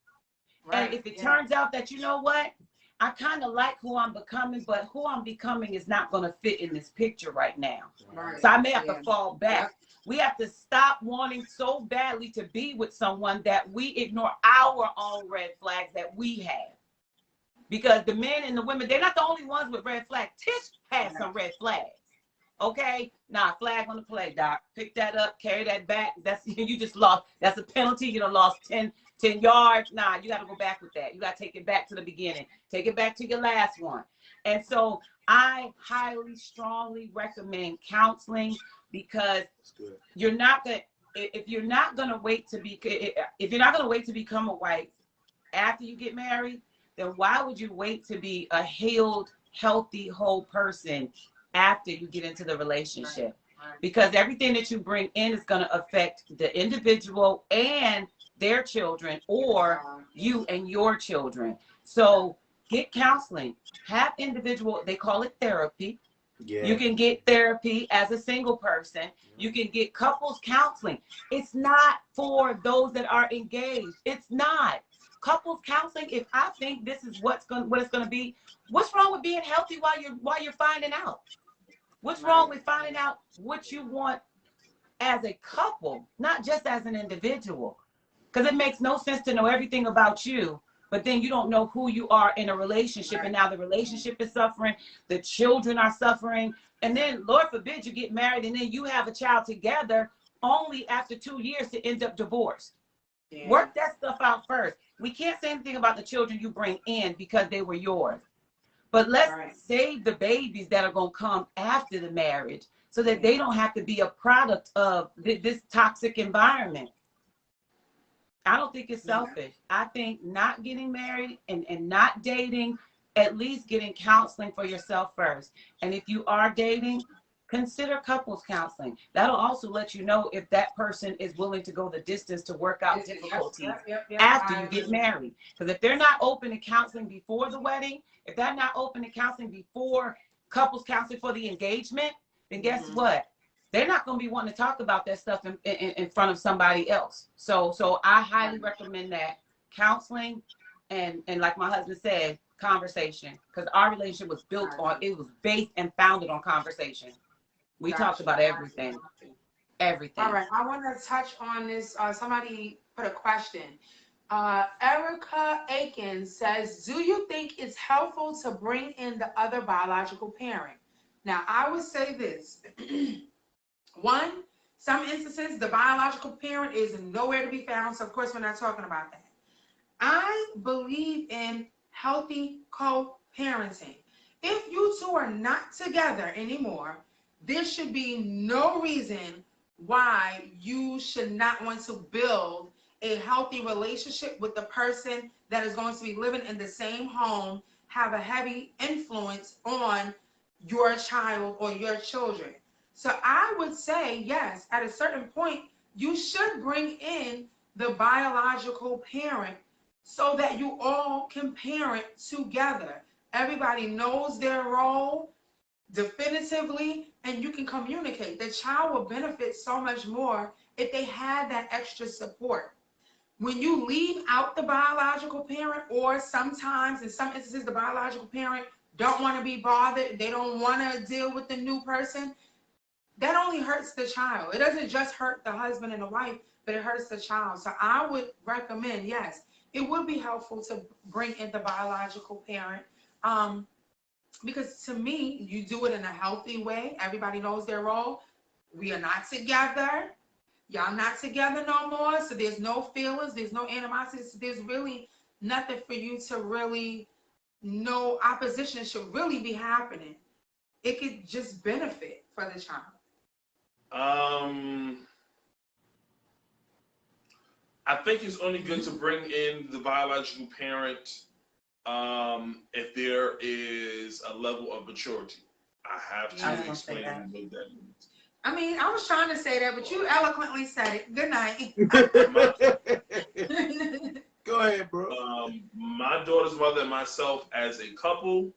Right. And if it turns out that, you know what, I kind of like who I'm becoming, but who I'm becoming is not going to fit in this picture right now. Right. So I may have to fall back. Yep. We have to stop wanting so badly to be with someone that we ignore our own red flags that we have. Because the men and the women, they're not the only ones with red flags. Tish has some red flags. Okay? Nah, flag on the play, Doc. Pick that up, carry that back. That's you just lost. That's a penalty. You done lost 10 yards. Nah, you got to go back with that. You got to take it back to the beginning. Take it back to your last one. And so I highly, strongly recommend counseling because you're not going to, if you're not going to wait to be, if you're not going to wait to become a wife after you get married, then why would you wait to be a healed, healthy, whole person after you get into the relationship? Because everything that you bring in is going to affect the individual and their children or you and your children. So get counseling, have individual, they call it therapy. Yeah. You can get therapy as a single person. You can get couples counseling. It's not for those that are engaged. It's not. Couples counseling, if I think this is what it's going to be, what's wrong with being healthy while you're finding out? What's wrong with finding out what you want as a couple, not just as an individual? Because it makes no sense to know everything about you, but then you don't know who you are in a relationship. Right. And now the relationship is suffering, the children are suffering. And then, Lord forbid, you get married and then you have a child together only after 2 years to end up divorced. Yeah. Work that stuff out first. We can't say anything about the children you bring in because they were yours. But let's save the babies that are going to come after the marriage so that they don't have to be a product of this toxic environment. I don't think it's selfish. I think not getting married and not dating, at least getting counseling for yourself first. And if you are dating, consider couples counseling. That'll also let you know if that person is willing to go the distance to work out difficulties after you get married. Because if they're not open to counseling before the wedding, if they're not open to counseling before couples counseling for the engagement, then guess what? They're not going to be wanting to talk about that stuff in front of somebody else. So I highly recommend that counseling and like my husband said, conversation, because our relationship was built on, it was based and founded on conversation. We talked about everything. Everything. All right. I want to touch on this. Somebody put a question. Erica Aiken says, do you think it's helpful to bring in the other biological parent? Now, I would say this. One, some instances, the biological parent is nowhere to be found. So, of course, we're not talking about that. I believe in healthy co-parenting. If you two are not together anymore, there should be no reason why you should not want to build a healthy relationship with the person that is going to be living in the same home have a heavy influence on your child or your children. So I would say, yes, at a certain point, you should bring in the biological parent so that you all can parent together. Everybody knows their role definitively, and you can communicate. The child will benefit so much more if they had that extra support. When you leave out the biological parent, or sometimes in some instances the biological parent don't want to be bothered, they don't want to deal with the new person, that only hurts the child. It doesn't just hurt the husband and the wife, but it hurts the child. So I would recommend, yes, it would be helpful to bring in the biological parent. Because to me, you do it in a healthy way. Everybody knows their role. We are not together. Y'all not together no more. So there's no feelings. There's no animosity. So there's really nothing for you to really, no opposition should really be happening. It could just benefit for the child. I think it's only good to bring in the biological parent if there is a level of maturity. I have to explain what that means. I mean, I was trying to say that, but you eloquently said it. Good night. Go ahead, bro. My daughter's mother and myself as a couple,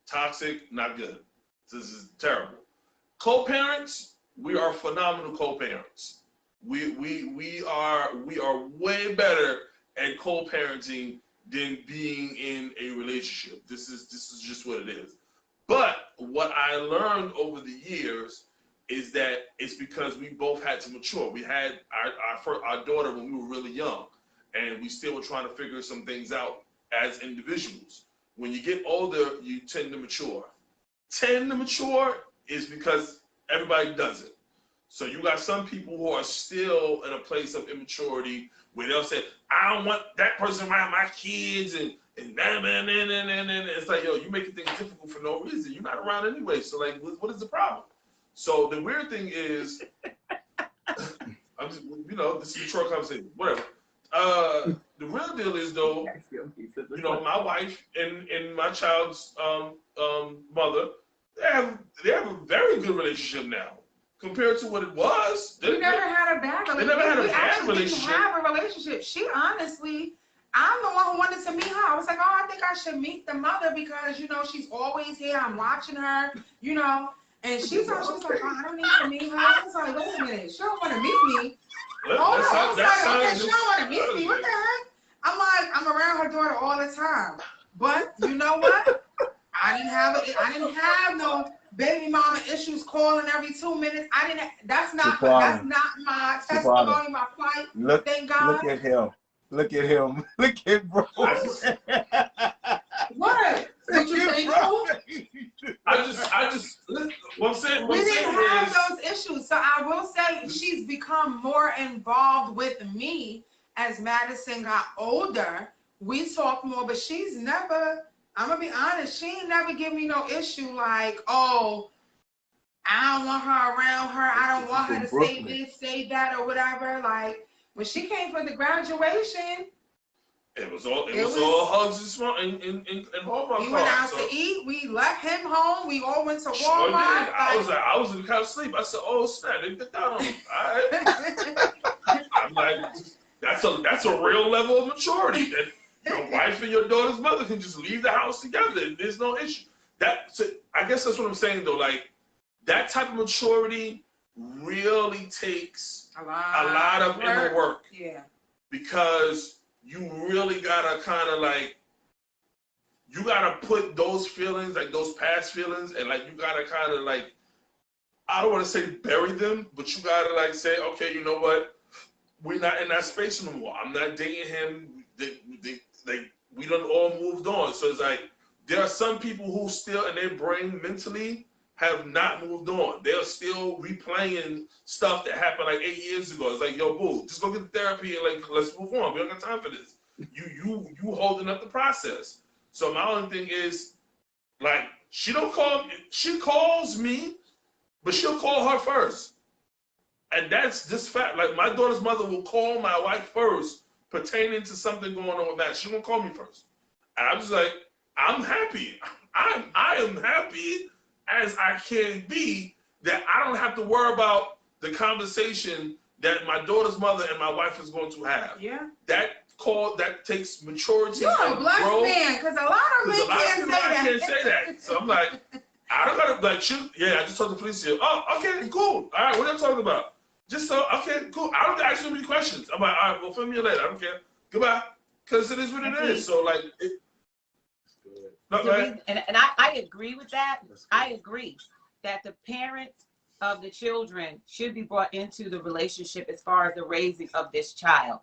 toxic, not good. This is terrible. Co-parents, we are phenomenal co-parents. We are way better at co-parenting than being in a relationship. This is just what it is. But what I learned over the years is that it's because we both had to mature. We had our daughter when we were really young, and we still were trying to figure some things out as individuals. When you get older, you tend to mature. Tend to mature is because everybody does it. So you got some people who are still in a place of immaturity where they'll say, I don't want that person around my kids, and it's like, yo, you making things difficult for no reason. You're not around anyway. So like, what is the problem? So the weird thing is, I'm just, this is a mature conversation, whatever. The real deal is though, my wife and my child's mother, they have a very good relationship now compared to what it was. We never had a bad relationship. They never had a bad relationship. We didn't have a relationship. She honestly, I'm the one who wanted to meet her. I was like, oh, I think I should meet the mother because, she's always here. I'm watching her, And she was like, oh, I don't need to meet her. I was like, wait a minute. She don't want to meet me. Hold on. I was like, okay, she don't want to meet me. What the heck? I'm like, I'm around her daughter all the time. But you know what? I didn't have no baby mama issues calling every 2 minutes. That's not my testimony, my plight. Thank God. Look at him. Look at bro. What? Did you say no? I just what I'm saying. We didn't have those issues. So I will say she's become more involved with me as Madison got older. We talk more, but she's never, I'm gonna be honest, she ain't never give me no issue like, oh, I don't want her around her. I don't want her to say this, say that, or whatever. Like when she came for the graduation, it was all hugs and home. We went out to eat. We left him home. We all went to Walmart. I was in the couch sleep. I said, "Oh snap! They put that on me." All right. I'm like, that's a real level of maturity. That your wife and your daughter's mother can just leave the house together. And there's no issue. I guess that's what I'm saying though. Like that type of maturity really takes a lot of inner work. Yeah. Because you really gotta kind of like, you gotta put those feelings, like those past feelings, and like you gotta kind of like, I don't want to say bury them, but you gotta like say, okay, you know what, we're not in that space no more. I'm not dating him. We done all moved on. So it's like there are some people who still in their brain mentally have not moved on. They're still replaying stuff that happened like 8 years ago. It's like, yo, boo, just go get the therapy and like, let's move on. We don't got time for this. You holding up the process. So my only thing is, like, she calls me, but she'll call her first. And that's just fact. Like, my daughter's mother will call my wife first pertaining to something going on with that. She won't call me first. And I'm just like, I'm happy. I am happy as I can be that I don't have to worry about the conversation that my daughter's mother and my wife is going to have. Yeah. That takes maturity. You're a blessed man, because a lot of men can't say that. So I'm like, I don't gotta like shoot. Yeah, I just told the police here. Oh, okay, cool. All right, what are you talking about? Just so, okay, cool. I don't ask you any questions. I'm like, all right, well, film me later. I don't care. Goodbye. Because it is what it is. So, like, and I agree with that. I agree that the parents of the children should be brought into the relationship as far as the raising of this child.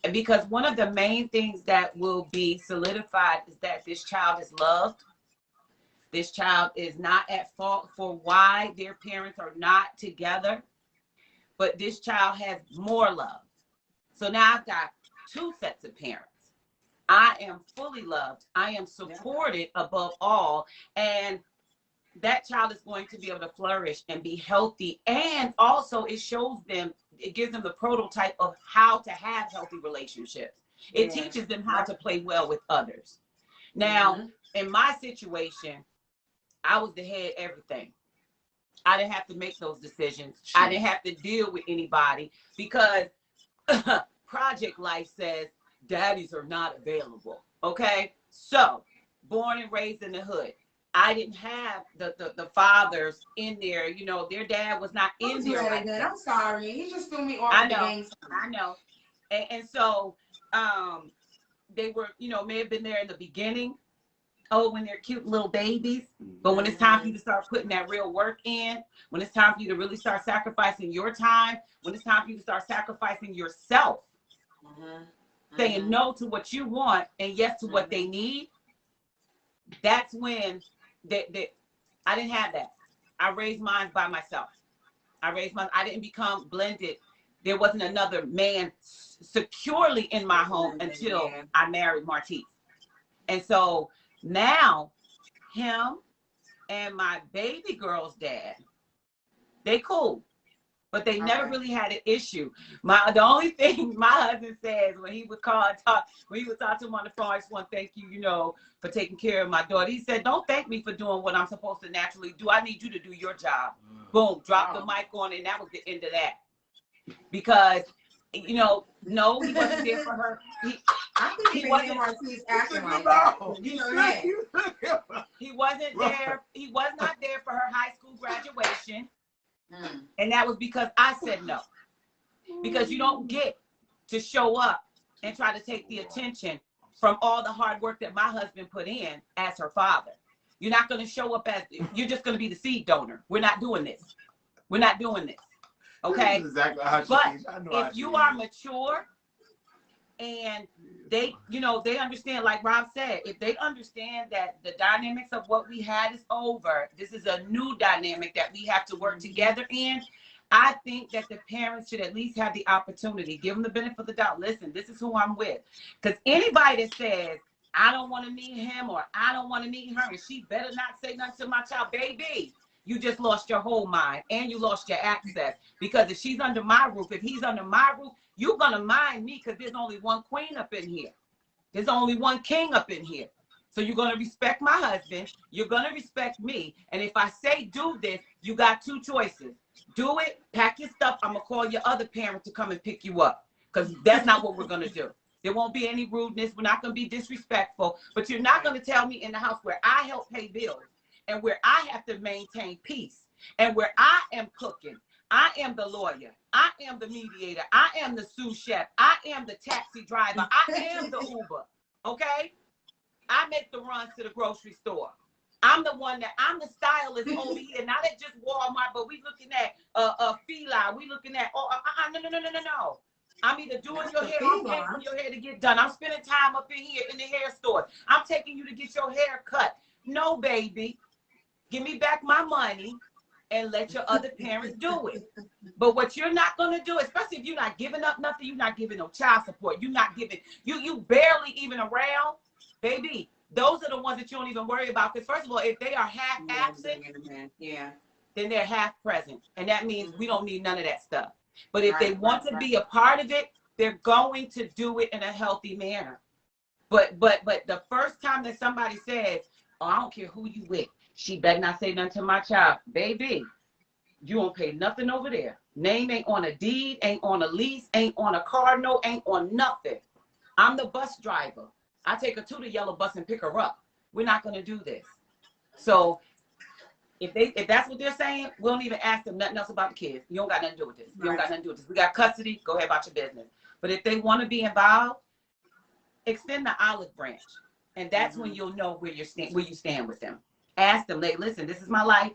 And because one of the main things that will be solidified is that this child is loved. This child is not at fault for why their parents are not together. But this child has more love. So now I've got two sets of parents. I am fully loved. I am supported above all. And that child is going to be able to flourish and be healthy. And also it shows them, it gives them the prototype of how to have healthy relationships. It teaches them how to play well with others. Now, in my situation, I was the head everything. I didn't have to make those decisions. I didn't have to deal with anybody because Project Life says daddies are not available. Okay? So, born and raised in the hood. I didn't have the fathers in there. You know, their dad was not in there. Like that. I'm sorry. He just threw me off the game. I know. And so they were, you know, may have been there in the beginning. Oh, when they're cute little babies. But when it's time for you to start putting that real work in, when it's time for you to really start sacrificing your time, when it's time for you to start sacrificing yourself, saying no to what you want and yes to what they need, that's when I didn't have that. I raised mine by myself. I didn't become blended. There wasn't another man securely in my home until I married Martise. And so now him and my baby girl's dad, they cool, but they never really had an issue. The only thing my husband says when he would call and talk, when he would talk to him on the phone, I just want to thank you, you know, for taking care of my daughter. He said, don't thank me for doing what I'm supposed to naturally do. I need you to do your job. Boom, drop the mic on, and that was the end of that. Because, you know, no, he wasn't there for her. He wasn't acting like that. You know that. He wasn't there. He was not there for her high school graduation. And that was because I said no. Because you don't get to show up and try to take the attention from all the hard work that my husband put in as her father. You're not going to show up as, you're just going to be the seed donor. We're not doing this. We're not doing this. Okay? This is exactly how but if you are mature and they, you know, they understand, like Rob said, if they understand that the dynamics of what we had is over, this is a new dynamic that we have to work together in. I think that the parents should at least have the opportunity, give them the benefit of the doubt. Listen, this is who I'm with. Because anybody that says, I don't want to meet him or I don't want to meet her, and she better not say nothing to my child, baby, you just lost your whole mind and you lost your access. Because if she's under my roof, if he's under my roof, you're going to mind me because there's only one queen up in here. There's only one king up in here. So you're going to respect my husband. You're going to respect me. And if I say do this, you got two choices. Do it, pack your stuff. I'm going to call your other parent to come and pick you up. Because that's not what we're going to do. There won't be any rudeness. We're not going to be disrespectful. But you're not going to tell me in the house where I help pay bills and where I have to maintain peace and where I am cooking. I am the lawyer. I am the mediator. I am the sous chef. I am the taxi driver. I am the Uber. Okay? I make the runs to the grocery store. I'm the one that, I'm the stylist over here. Not at just Walmart, but we looking at Fila. We looking at, no. I'm either doing your hair or I'm paying for your hair to get done. I'm spending time up in here in the hair store. I'm taking you to get your hair cut. No, baby. Give me back my money and let your other parents do it. But what you're not going to do, especially if you're not giving up nothing, you're not giving no child support. You're not giving, you barely even around, baby. Those are the ones that you don't even worry about. Because first of all, if they are half absent, then they're half present. And that means we don't need none of that stuff. But if they want to be a part of it, they're going to do it in a healthy manner. But the first time that somebody says, oh, I don't care who you with, she better not say nothing to my child. Baby, you won't pay nothing over there. Name ain't on a deed, ain't on a lease, ain't on a car note, ain't on nothing. I'm the bus driver. I take her to the yellow bus and pick her up. We're not going to do this. So if that's what they're saying, we don't even ask them nothing else about the kids. You don't got nothing to do with this. You don't got nothing to do with this. We got custody. Go ahead about your business. But if they want to be involved, extend the olive branch. And that's when you'll know where you stand with them. Ask them, like, listen, this is my life.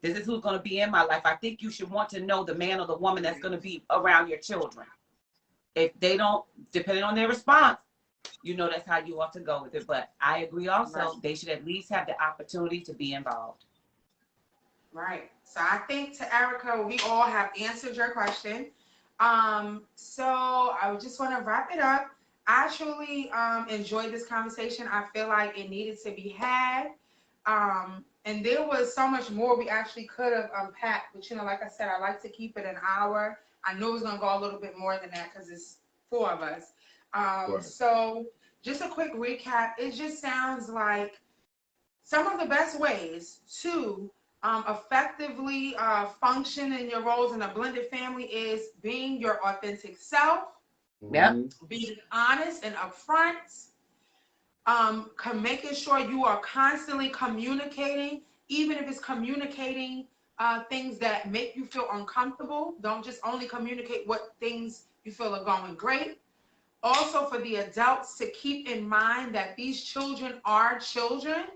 This is who's going to be in my life. I think you should want to know the man or the woman that's going to be around your children. If they don't, depending on their response, you know that's how you ought to go with it. But I agree also, they should at least have the opportunity to be involved. Right. So I think, to Erica, we all have answered your question. So I just want to wrap it up. I truly enjoyed this conversation. I feel like it needed to be had. And there was so much more we actually could have unpacked. But, you know, like I said, I like to keep it an hour. I knew it was going to go a little bit more than that because it's 4 of us. So just a quick recap. It just sounds like some of the best ways to effectively function in your roles in a blended family is being your authentic self. Being honest and upfront. Making sure you are constantly communicating, even if it's communicating things that make you feel uncomfortable. Don't just only communicate what things you feel are going great. Also, for the adults to keep in mind that these children are children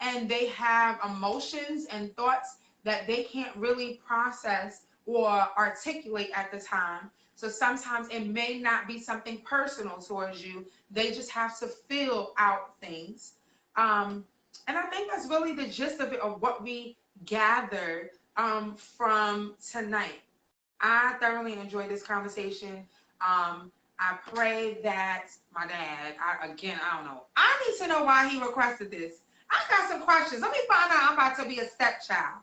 and they have emotions and thoughts that they can't really process or articulate at the time. So sometimes it may not be something personal towards you. They just have to feel out things. And I think that's really the gist of it, of what we gathered from tonight. I thoroughly enjoyed this conversation. I pray that my dad, I don't know. I need to know why he requested this. I got some questions. Let me find out. I'm about to be a stepchild.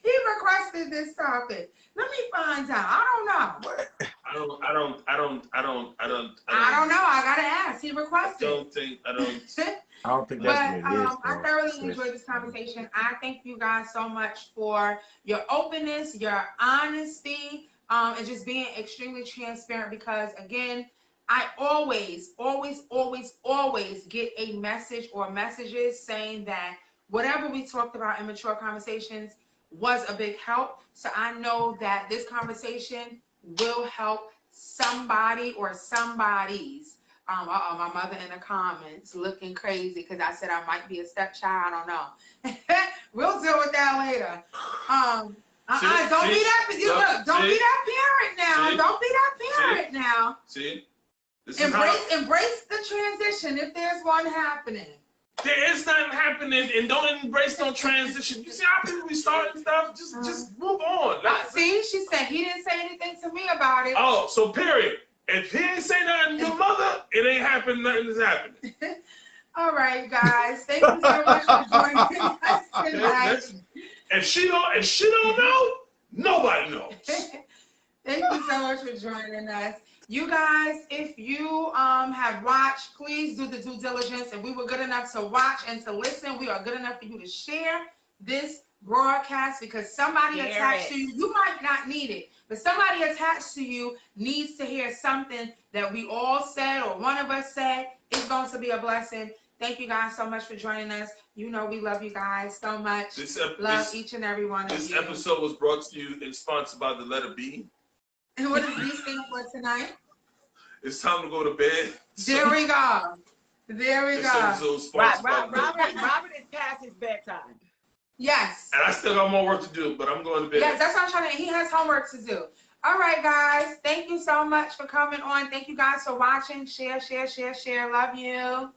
He requested this topic. Let me find out. I don't know. I don't know. I gotta ask. He requested. I don't think that's what it is. I thoroughly enjoyed this conversation. I thank you guys so much for your openness, your honesty, and just being extremely transparent, because again, I always get a message or messages saying that whatever we talked about in Mature Conversations was a big help. So I know that this conversation will help somebody or somebody's. My mother in the comments looking crazy because I said I might be a stepchild. I don't know. We'll deal with that later. Don't be that parent now. Don't be that parent now. Embrace the transition if there's one happening. There is nothing happening, and don't embrace no transition. You see how people be starting stuff? Just move on. See, she said he didn't say anything to me about it. Oh, so period. If he ain't say nothing to your mother, it ain't happening. Nothing is happening. All right, guys. Thank you so much for joining us tonight. If she don't know, nobody knows. Thank you so much for joining us. You guys, if you have watched, please do the due diligence. If we were good enough to watch and to listen, we are good enough for you to share this broadcast, because somebody attached to you, you might not need it, but somebody attached to you needs to hear something that we all said or one of us said. It's going to be a blessing. Thank you guys so much for joining us. You know we love you guys so much. Love each and every one of you. This episode was brought to you and sponsored by the letter B. And what does B stand for tonight? It's time to go to bed. There we go. There we go. Robert is past his bedtime. Yes. And I still got more work to do, but I'm going to bed. Yes, that's what I'm trying to. He has homework to do. All right, guys. Thank you so much for coming on. Thank you guys for watching. Share. Love you.